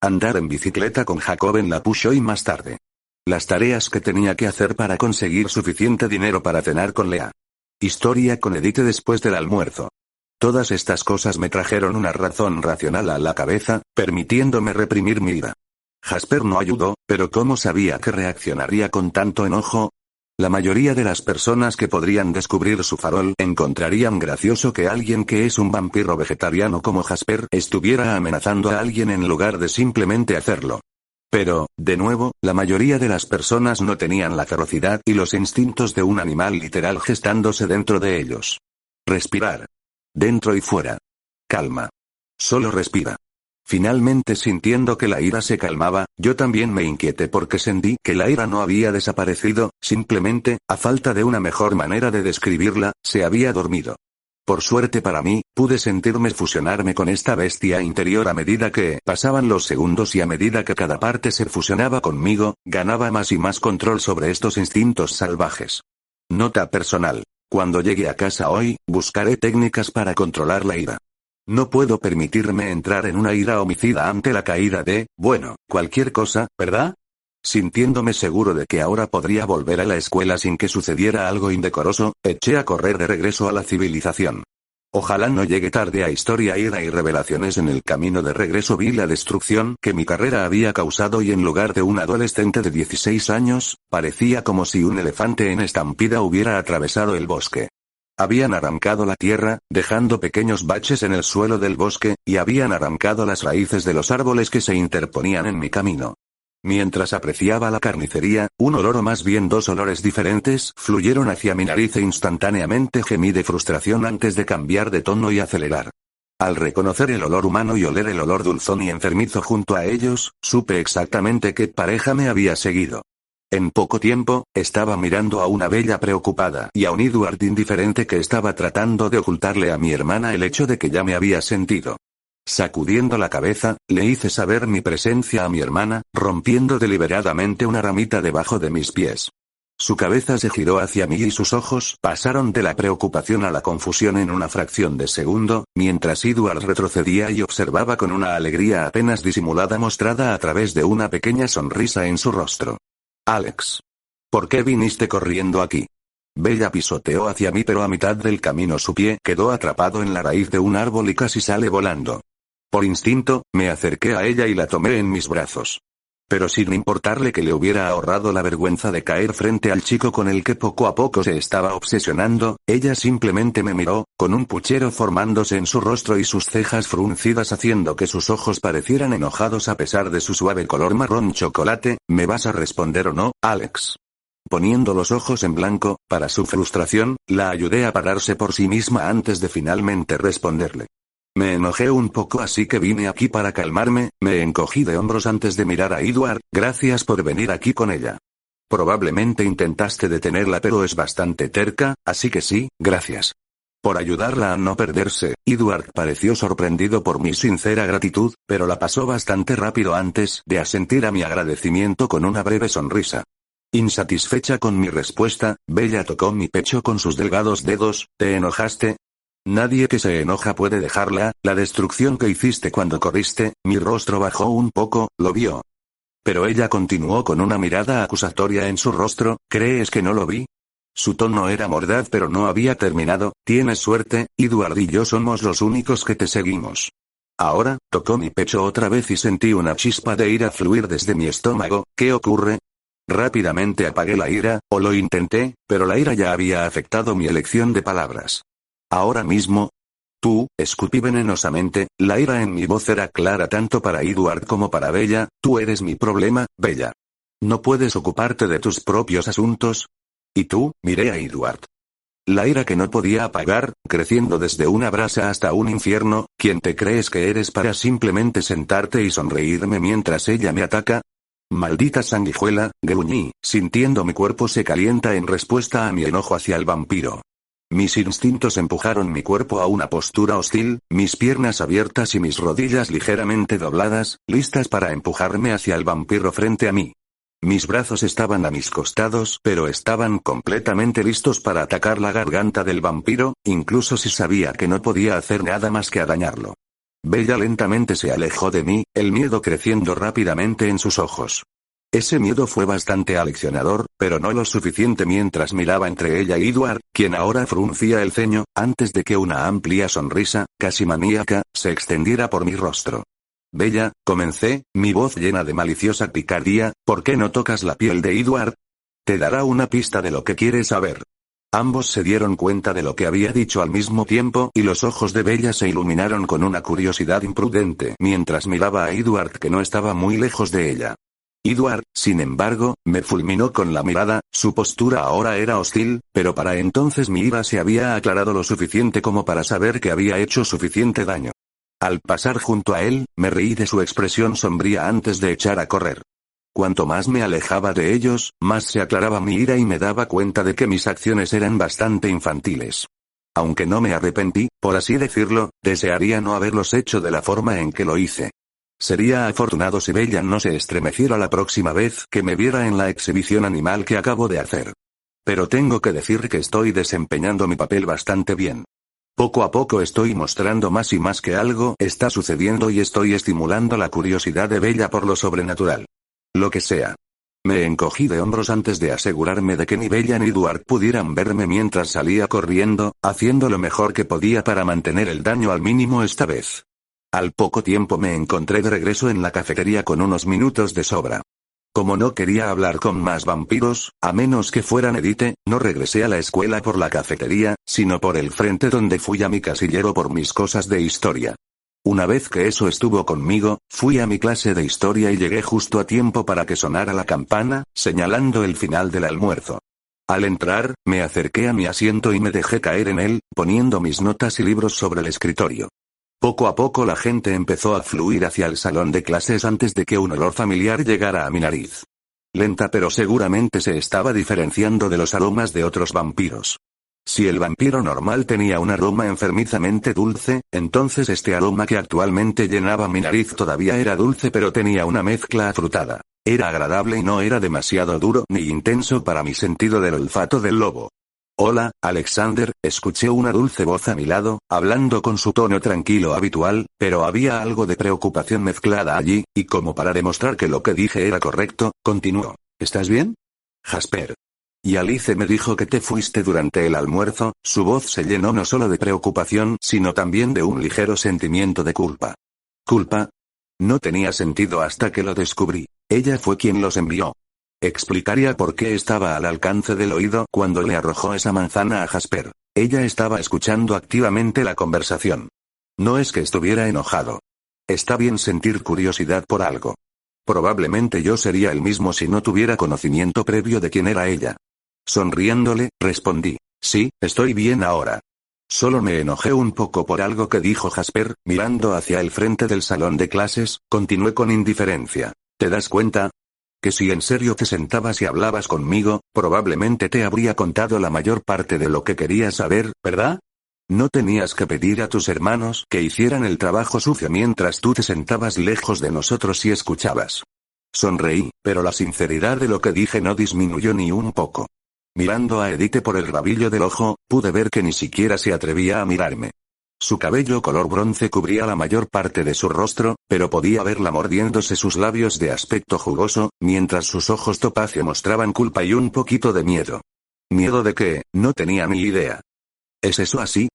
Andar en bicicleta con Jacob en la Pusho y más tarde. Las tareas que tenía que hacer para conseguir suficiente dinero para cenar con Lea. Historia con Edith después del almuerzo. Todas estas cosas me trajeron una razón racional a la cabeza, permitiéndome reprimir mi ira. Jasper no ayudó, pero ¿cómo sabía que reaccionaría con tanto enojo? La mayoría de las personas que podrían descubrir su farol encontrarían gracioso que alguien que es un vampiro vegetariano como Jasper estuviera amenazando a alguien en lugar de simplemente hacerlo. Pero, de nuevo, la mayoría de las personas no tenían la ferocidad y los instintos de un animal literal gestándose dentro de ellos. Respirar. Dentro y fuera. Calma. Solo respira. Finalmente, sintiendo que la ira se calmaba, yo también me inquieté porque sentí que la ira no había desaparecido, simplemente, a falta de una mejor manera de describirla, se había dormido. Por suerte para mí, pude sentirme fusionarme con esta bestia interior a medida que pasaban los segundos y a medida que cada parte se fusionaba conmigo, ganaba más y más control sobre estos instintos salvajes. Nota personal. Cuando llegue a casa hoy, buscaré técnicas para controlar la ira. No puedo permitirme entrar en una ira homicida ante la caída de, bueno, cualquier cosa, ¿verdad? Sintiéndome seguro de que ahora podría volver a la escuela sin que sucediera algo indecoroso, eché a correr de regreso a la civilización. Ojalá no llegue tarde a historia, ira y revelaciones. En el camino de regreso vi la destrucción que mi carrera había causado y en lugar de un adolescente de 16 años, parecía como si un elefante en estampida hubiera atravesado el bosque. Habían arrancado la tierra, dejando pequeños baches en el suelo del bosque, y habían arrancado las raíces de los árboles que se interponían en mi camino. Mientras apreciaba la carnicería, un olor o más bien dos olores diferentes fluyeron hacia mi nariz e instantáneamente gemí de frustración antes de cambiar de tono y acelerar. Al reconocer el olor humano y oler el olor dulzón y enfermizo junto a ellos, supe exactamente qué pareja me había seguido. En poco tiempo, estaba mirando a una Bella preocupada y a un Edward indiferente que estaba tratando de ocultarle a mi hermana el hecho de que ya me había sentido. Sacudiendo la cabeza, le hice saber mi presencia a mi hermana, rompiendo deliberadamente una ramita debajo de mis pies. Su cabeza se giró hacia mí y sus ojos pasaron de la preocupación a la confusión en una fracción de segundo, mientras Edward retrocedía y observaba con una alegría apenas disimulada mostrada a través de una pequeña sonrisa en su rostro. Alex. ¿Por qué viniste corriendo aquí? Bella pisoteó hacia mí, pero a mitad del camino su pie quedó atrapado en la raíz de un árbol y casi sale volando. Por instinto, me acerqué a ella y la tomé en mis brazos. Pero sin importarle que le hubiera ahorrado la vergüenza de caer frente al chico con el que poco a poco se estaba obsesionando, ella simplemente me miró, con un puchero formándose en su rostro y sus cejas fruncidas haciendo que sus ojos parecieran enojados a pesar de su suave color marrón chocolate. ¿Me vas a responder o no, Alex? Poniendo los ojos en blanco, para su frustración, la ayudé a pararse por sí misma antes de finalmente responderle. Me enojé un poco, así que vine aquí para calmarme. Me encogí de hombros antes de mirar a Edward. Gracias por venir aquí con ella. Probablemente intentaste detenerla, pero es bastante terca, así que sí, gracias. Por ayudarla a no perderse. Edward pareció sorprendido por mi sincera gratitud, pero la pasó bastante rápido antes de asentir a mi agradecimiento con una breve sonrisa. Insatisfecha con mi respuesta, Bella tocó mi pecho con sus delgados dedos. ¿Te enojaste? Nadie que se enoja puede dejarla. La destrucción que hiciste cuando corriste. Mi rostro bajó un poco, lo vio. Pero ella continuó con una mirada acusatoria en su rostro. ¿Crees que no lo vi? Su tono era mordaz, pero no había terminado. Tienes suerte, Edward y yo somos los únicos que te seguimos. Ahora, tocó mi pecho otra vez y sentí una chispa de ira fluir desde mi estómago. ¿Qué ocurre? Rápidamente apagué la ira, o lo intenté, pero la ira ya había afectado mi elección de palabras. Ahora mismo. Tú, escupí venenosamente, la ira en mi voz era clara tanto para Edward como para Bella. Tú eres mi problema, Bella. ¿No puedes ocuparte de tus propios asuntos? ¿Y tú? Miré a Edward. La ira que no podía apagar, creciendo desde una brasa hasta un infierno. ¿Quién te crees que eres para simplemente sentarte y sonreírme mientras ella me ataca? Maldita sanguijuela, gruñí, sintiendo mi cuerpo se calienta en respuesta a mi enojo hacia el vampiro. Mis instintos empujaron mi cuerpo a una postura hostil, mis piernas abiertas y mis rodillas ligeramente dobladas, listas para empujarme hacia el vampiro frente a mí. Mis brazos estaban a mis costados, pero estaban completamente listos para atacar la garganta del vampiro, incluso si sabía que no podía hacer nada más que dañarlo. Bella lentamente se alejó de mí, el miedo creciendo rápidamente en sus ojos. Ese miedo fue bastante aleccionador, pero no lo suficiente mientras miraba entre ella y Edward, quien ahora fruncía el ceño, antes de que una amplia sonrisa, casi maníaca, se extendiera por mi rostro. Bella, comencé, mi voz llena de maliciosa picardía, ¿por qué no tocas la piel de Edward? Te dará una pista de lo que quieres saber. Ambos se dieron cuenta de lo que había dicho al mismo tiempo y los ojos de Bella se iluminaron con una curiosidad imprudente mientras miraba a Edward que no estaba muy lejos de ella. Edward, sin embargo, me fulminó con la mirada. Su postura ahora era hostil, pero para entonces mi ira se había aclarado lo suficiente como para saber que había hecho suficiente daño. Al pasar junto a él, me reí de su expresión sombría antes de echar a correr. Cuanto más me alejaba de ellos, más se aclaraba mi ira y me daba cuenta de que mis acciones eran bastante infantiles. Aunque no me arrepentí, por así decirlo, desearía no haberlos hecho de la forma en que lo hice. Sería afortunado si Bella no se estremeciera la próxima vez que me viera en la exhibición animal que acabo de hacer. Pero tengo que decir que estoy desempeñando mi papel bastante bien. Poco a poco estoy mostrando más y más que algo está sucediendo y estoy estimulando la curiosidad de Bella por lo sobrenatural. Lo que sea. Me encogí de hombros antes de asegurarme de que ni Bella ni Edward pudieran verme mientras salía corriendo, haciendo lo mejor que podía para mantener el daño al mínimo esta vez. Al poco tiempo me encontré de regreso en la cafetería con unos minutos de sobra. Como no quería hablar con más vampiros, a menos que fueran Edite, no regresé a la escuela por la cafetería, sino por el frente donde fui a mi casillero por mis cosas de historia. Una vez que eso estuvo conmigo, fui a mi clase de historia y llegué justo a tiempo para que sonara la campana, señalando el final del almuerzo. Al entrar, me acerqué a mi asiento y me dejé caer en él, poniendo mis notas y libros sobre el escritorio. Poco a poco la gente empezó a fluir hacia el salón de clases antes de que un olor familiar llegara a mi nariz. Lenta pero seguramente se estaba diferenciando de los aromas de otros vampiros. Si el vampiro normal tenía un aroma enfermizamente dulce, entonces este aroma que actualmente llenaba mi nariz todavía era dulce pero tenía una mezcla afrutada. Era agradable y no era demasiado duro ni intenso para mi sentido del olfato del lobo. Hola, Alexander, escuché una dulce voz a mi lado, hablando con su tono tranquilo habitual, pero había algo de preocupación mezclada allí, y como para demostrar que lo que dije era correcto, continuó. ¿Estás bien? Jasper. Y Alice me dijo que te fuiste durante el almuerzo. Su voz se llenó no solo de preocupación, sino también de un ligero sentimiento de culpa. ¿Culpa? No tenía sentido hasta que lo descubrí. Ella fue quien los envió. Explicaría por qué estaba al alcance del oído cuando le arrojó esa manzana a Jasper. Ella estaba escuchando activamente la conversación. No es que estuviera enojado. Está bien sentir curiosidad por algo. Probablemente yo sería el mismo si no tuviera conocimiento previo de quién era ella. Sonriéndole, respondí. Sí, estoy bien ahora. Solo me enojé un poco por algo que dijo Jasper, mirando hacia el frente del salón de clases, continué con indiferencia. ¿Te das cuenta? Que si en serio te sentabas y hablabas conmigo, probablemente te habría contado la mayor parte de lo que querías saber, ¿verdad? No tenías que pedir a tus hermanos que hicieran el trabajo sucio mientras tú te sentabas lejos de nosotros y escuchabas. Sonreí, pero la sinceridad de lo que dije no disminuyó ni un poco. Mirando a Edith por el rabillo del ojo, pude ver que ni siquiera se atrevía a mirarme. Su cabello color bronce cubría la mayor parte de su rostro, pero podía verla mordiéndose sus labios de aspecto jugoso, mientras sus ojos topacio mostraban culpa y un poquito de miedo. ¿Miedo de qué? No tenía ni idea. ¿Es eso así?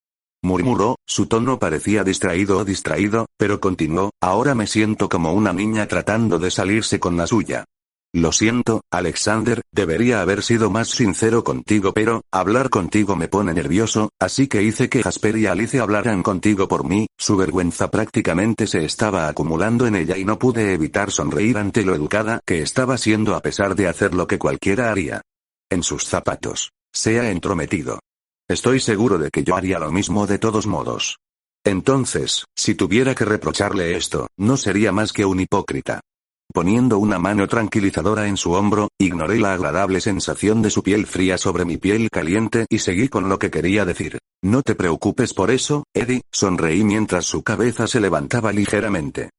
Murmuró, su tono parecía distraído o distraído, pero continuó, ahora me siento como una niña tratando de salirse con la suya. Lo siento, Alexander, debería haber sido más sincero contigo pero, hablar contigo me pone nervioso, así que hice que Jasper y Alice hablaran contigo por mí. Su vergüenza prácticamente se estaba acumulando en ella y no pude evitar sonreír ante lo educada que estaba siendo a pesar de hacer lo que cualquiera haría. En sus zapatos. Se ha entrometido. Estoy seguro de que yo haría lo mismo de todos modos. Entonces, si tuviera que reprocharle esto, no sería más que un hipócrita. Poniendo una mano tranquilizadora en su hombro, ignoré la agradable sensación de su piel fría sobre mi piel caliente y seguí con lo que quería decir. No te preocupes por eso, Eddie, sonreí mientras su cabeza se levantaba ligeramente.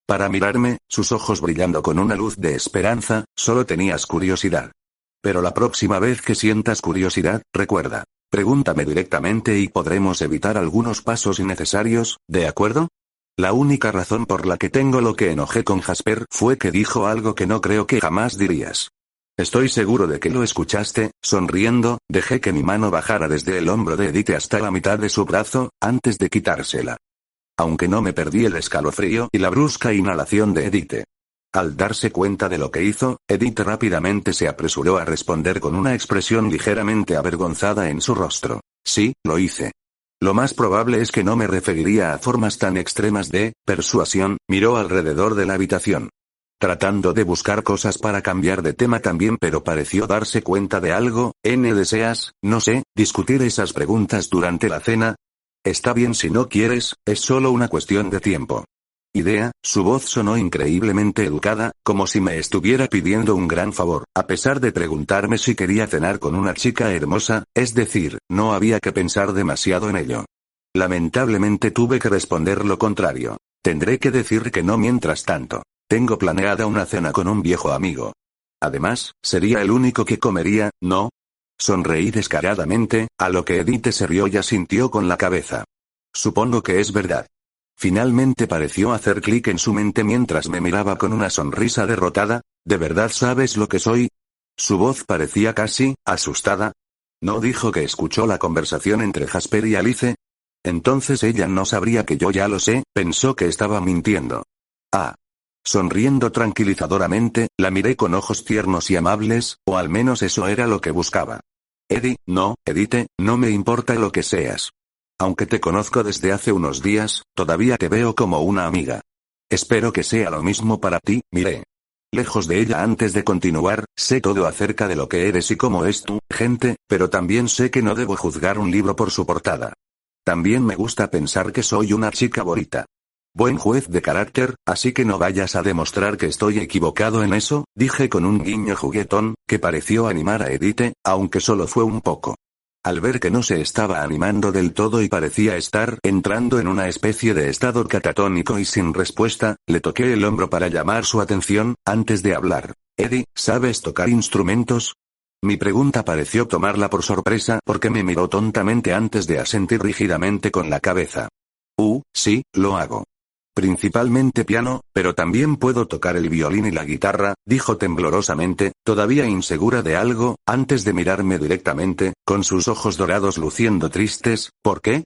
Para mirarme, sus ojos brillando con una luz de esperanza, solo tenías curiosidad. Pero la próxima vez que sientas curiosidad, recuerda. Pregúntame directamente y podremos evitar algunos pasos innecesarios, ¿de acuerdo? La única razón por la que tengo lo que enojé con Jasper fue que dijo algo que no creo que jamás dirías. Estoy seguro de que lo escuchaste. Sonriendo, dejé que mi mano bajara desde el hombro de Edith hasta la mitad de su brazo, antes de quitársela. Aunque no me perdí el escalofrío y la brusca inhalación de Edith. Al darse cuenta de lo que hizo, Edith rápidamente se apresuró a responder con una expresión ligeramente avergonzada en su rostro. Sí, lo hice. Lo más probable es que no me referiría a formas tan extremas de persuasión. Miró alrededor de la habitación. Tratando de buscar cosas para cambiar de tema también, pero pareció darse cuenta de algo. ¿Deseas, no sé, discutir esas preguntas durante la cena? Está bien si no quieres, es solo una cuestión de tiempo. Idea, su voz sonó increíblemente educada, como si me estuviera pidiendo un gran favor, a pesar de preguntarme si quería cenar con una chica hermosa, es decir, no había que pensar demasiado en ello. Lamentablemente tuve que responder lo contrario. Tendré que decir que no mientras tanto. Tengo planeada una cena con un viejo amigo. Además, sería el único que comería, ¿no? Sonreí descaradamente, a lo que Edith se rió y asintió con la cabeza. Supongo que es verdad. Finalmente pareció hacer clic en su mente mientras me miraba con una sonrisa derrotada. ¿De verdad sabes lo que soy? Su voz parecía casi asustada. ¿No dijo que escuchó la conversación entre Jasper y Alice? Entonces ella no sabría que yo ya lo sé, pensó que estaba mintiendo. Ah. Sonriendo tranquilizadoramente, la miré con ojos tiernos y amables, o al menos eso era lo que buscaba. Edith, no, Edith, no me importa lo que seas. Aunque te conozco desde hace unos días, todavía te veo como una amiga. Espero que sea lo mismo para ti. Miré lejos de ella antes de continuar. Sé todo acerca de lo que eres y cómo es tu gente, pero también sé que no debo juzgar un libro por su portada. También me gusta pensar que soy una chica bonita. Buen juez de carácter, así que no vayas a demostrar que estoy equivocado en eso, dije con un guiño juguetón, que pareció animar a Edith, aunque solo fue un poco. Al ver que no se estaba animando del todo y parecía estar entrando en una especie de estado catatónico y sin respuesta, le toqué el hombro para llamar su atención, antes de hablar. Eddie, ¿sabes tocar instrumentos? Mi pregunta pareció tomarla por sorpresa porque me miró tontamente antes de asentir rígidamente con la cabeza. Sí, lo hago. Principalmente piano, pero también puedo tocar el violín y la guitarra, dijo temblorosamente, todavía insegura de algo, antes de mirarme directamente, con sus ojos dorados luciendo tristes. ¿Por qué?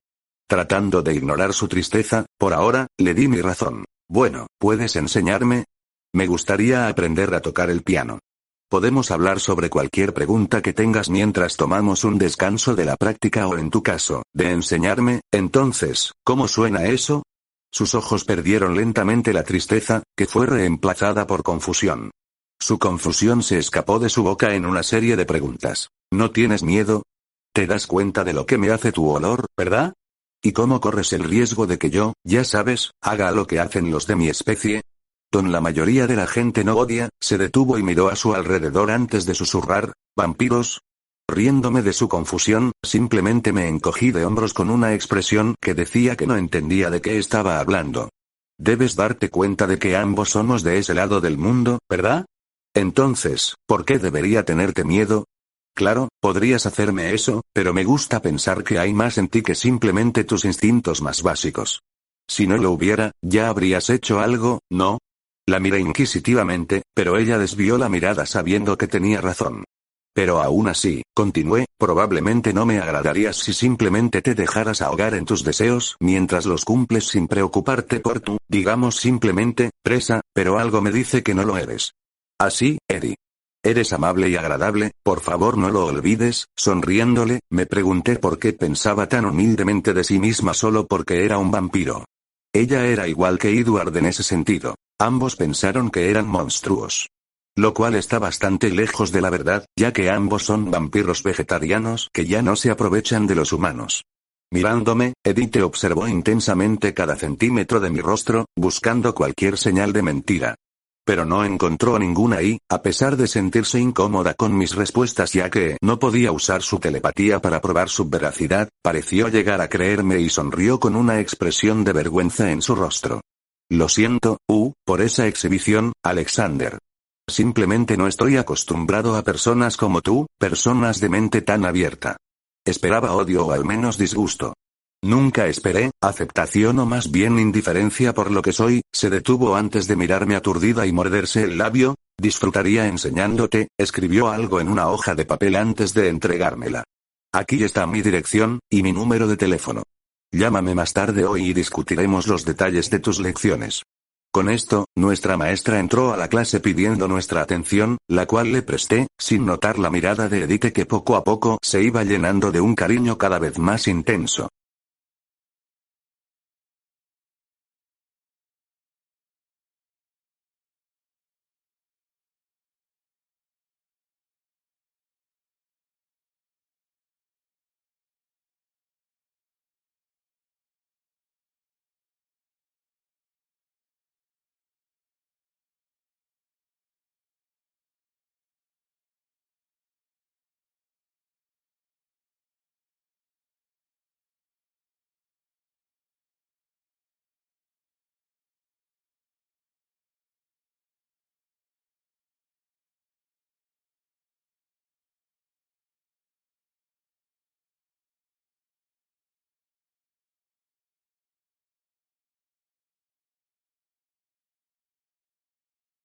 Tratando de ignorar su tristeza, por ahora, le di mi razón. Bueno, ¿puedes enseñarme? Me gustaría aprender a tocar el piano. Podemos hablar sobre cualquier pregunta que tengas mientras tomamos un descanso de la práctica o en tu caso, de enseñarme. Entonces, ¿cómo suena eso? Sus ojos perdieron lentamente la tristeza, que fue reemplazada por confusión. Su confusión se escapó de su boca en una serie de preguntas. ¿No tienes miedo? ¿Te das cuenta de lo que me hace tu olor, verdad? ¿Y cómo corres el riesgo de que yo, ya sabes, haga lo que hacen los de mi especie? La mayoría de la gente no odia, se detuvo y miró a su alrededor antes de susurrar, ¿vampiros? Riéndome de su confusión, simplemente me encogí de hombros con una expresión que decía que no entendía de qué estaba hablando. Debes darte cuenta de que ambos somos de ese lado del mundo, ¿verdad? Entonces, ¿por qué debería tenerte miedo? Claro, podrías hacerme eso, pero me gusta pensar que hay más en ti que simplemente tus instintos más básicos. Si no lo hubiera, ya habrías hecho algo, ¿no? La miré inquisitivamente, pero ella desvió la mirada sabiendo que tenía razón. Pero aún así, continué, probablemente no me agradarías si simplemente te dejaras ahogar en tus deseos mientras los cumples sin preocuparte por tu, digamos simplemente, presa, pero algo me dice que no lo eres. Así, Eddie. Eres amable y agradable, por favor no lo olvides. Sonriéndole, me pregunté por qué pensaba tan humildemente de sí misma solo porque era un vampiro. Ella era igual que Edward en ese sentido. Ambos pensaron que eran monstruos. Lo cual está bastante lejos de la verdad, ya que ambos son vampiros vegetarianos que ya no se aprovechan de los humanos. Mirándome, Edith observó intensamente cada centímetro de mi rostro, buscando cualquier señal de mentira. Pero no encontró ninguna y, a pesar de sentirse incómoda con mis respuestas ya que no podía usar su telepatía para probar su veracidad, pareció llegar a creerme y sonrió con una expresión de vergüenza en su rostro. Lo siento, por esa exhibición, Alexander. Simplemente no estoy acostumbrado a personas como tú, personas de mente tan abierta. Esperaba odio o al menos disgusto. Nunca esperé, aceptación o más bien indiferencia por lo que soy. Se detuvo antes de mirarme aturdida y morderse el labio. Disfrutaría enseñándote, escribió algo en una hoja de papel antes de entregármela. Aquí está mi dirección, y mi número de teléfono. Llámame más tarde hoy y discutiremos los detalles de tus lecciones. Con esto, nuestra maestra entró a la clase pidiendo nuestra atención, la cual le presté, sin notar la mirada de Edith que poco a poco se iba llenando de un cariño cada vez más intenso.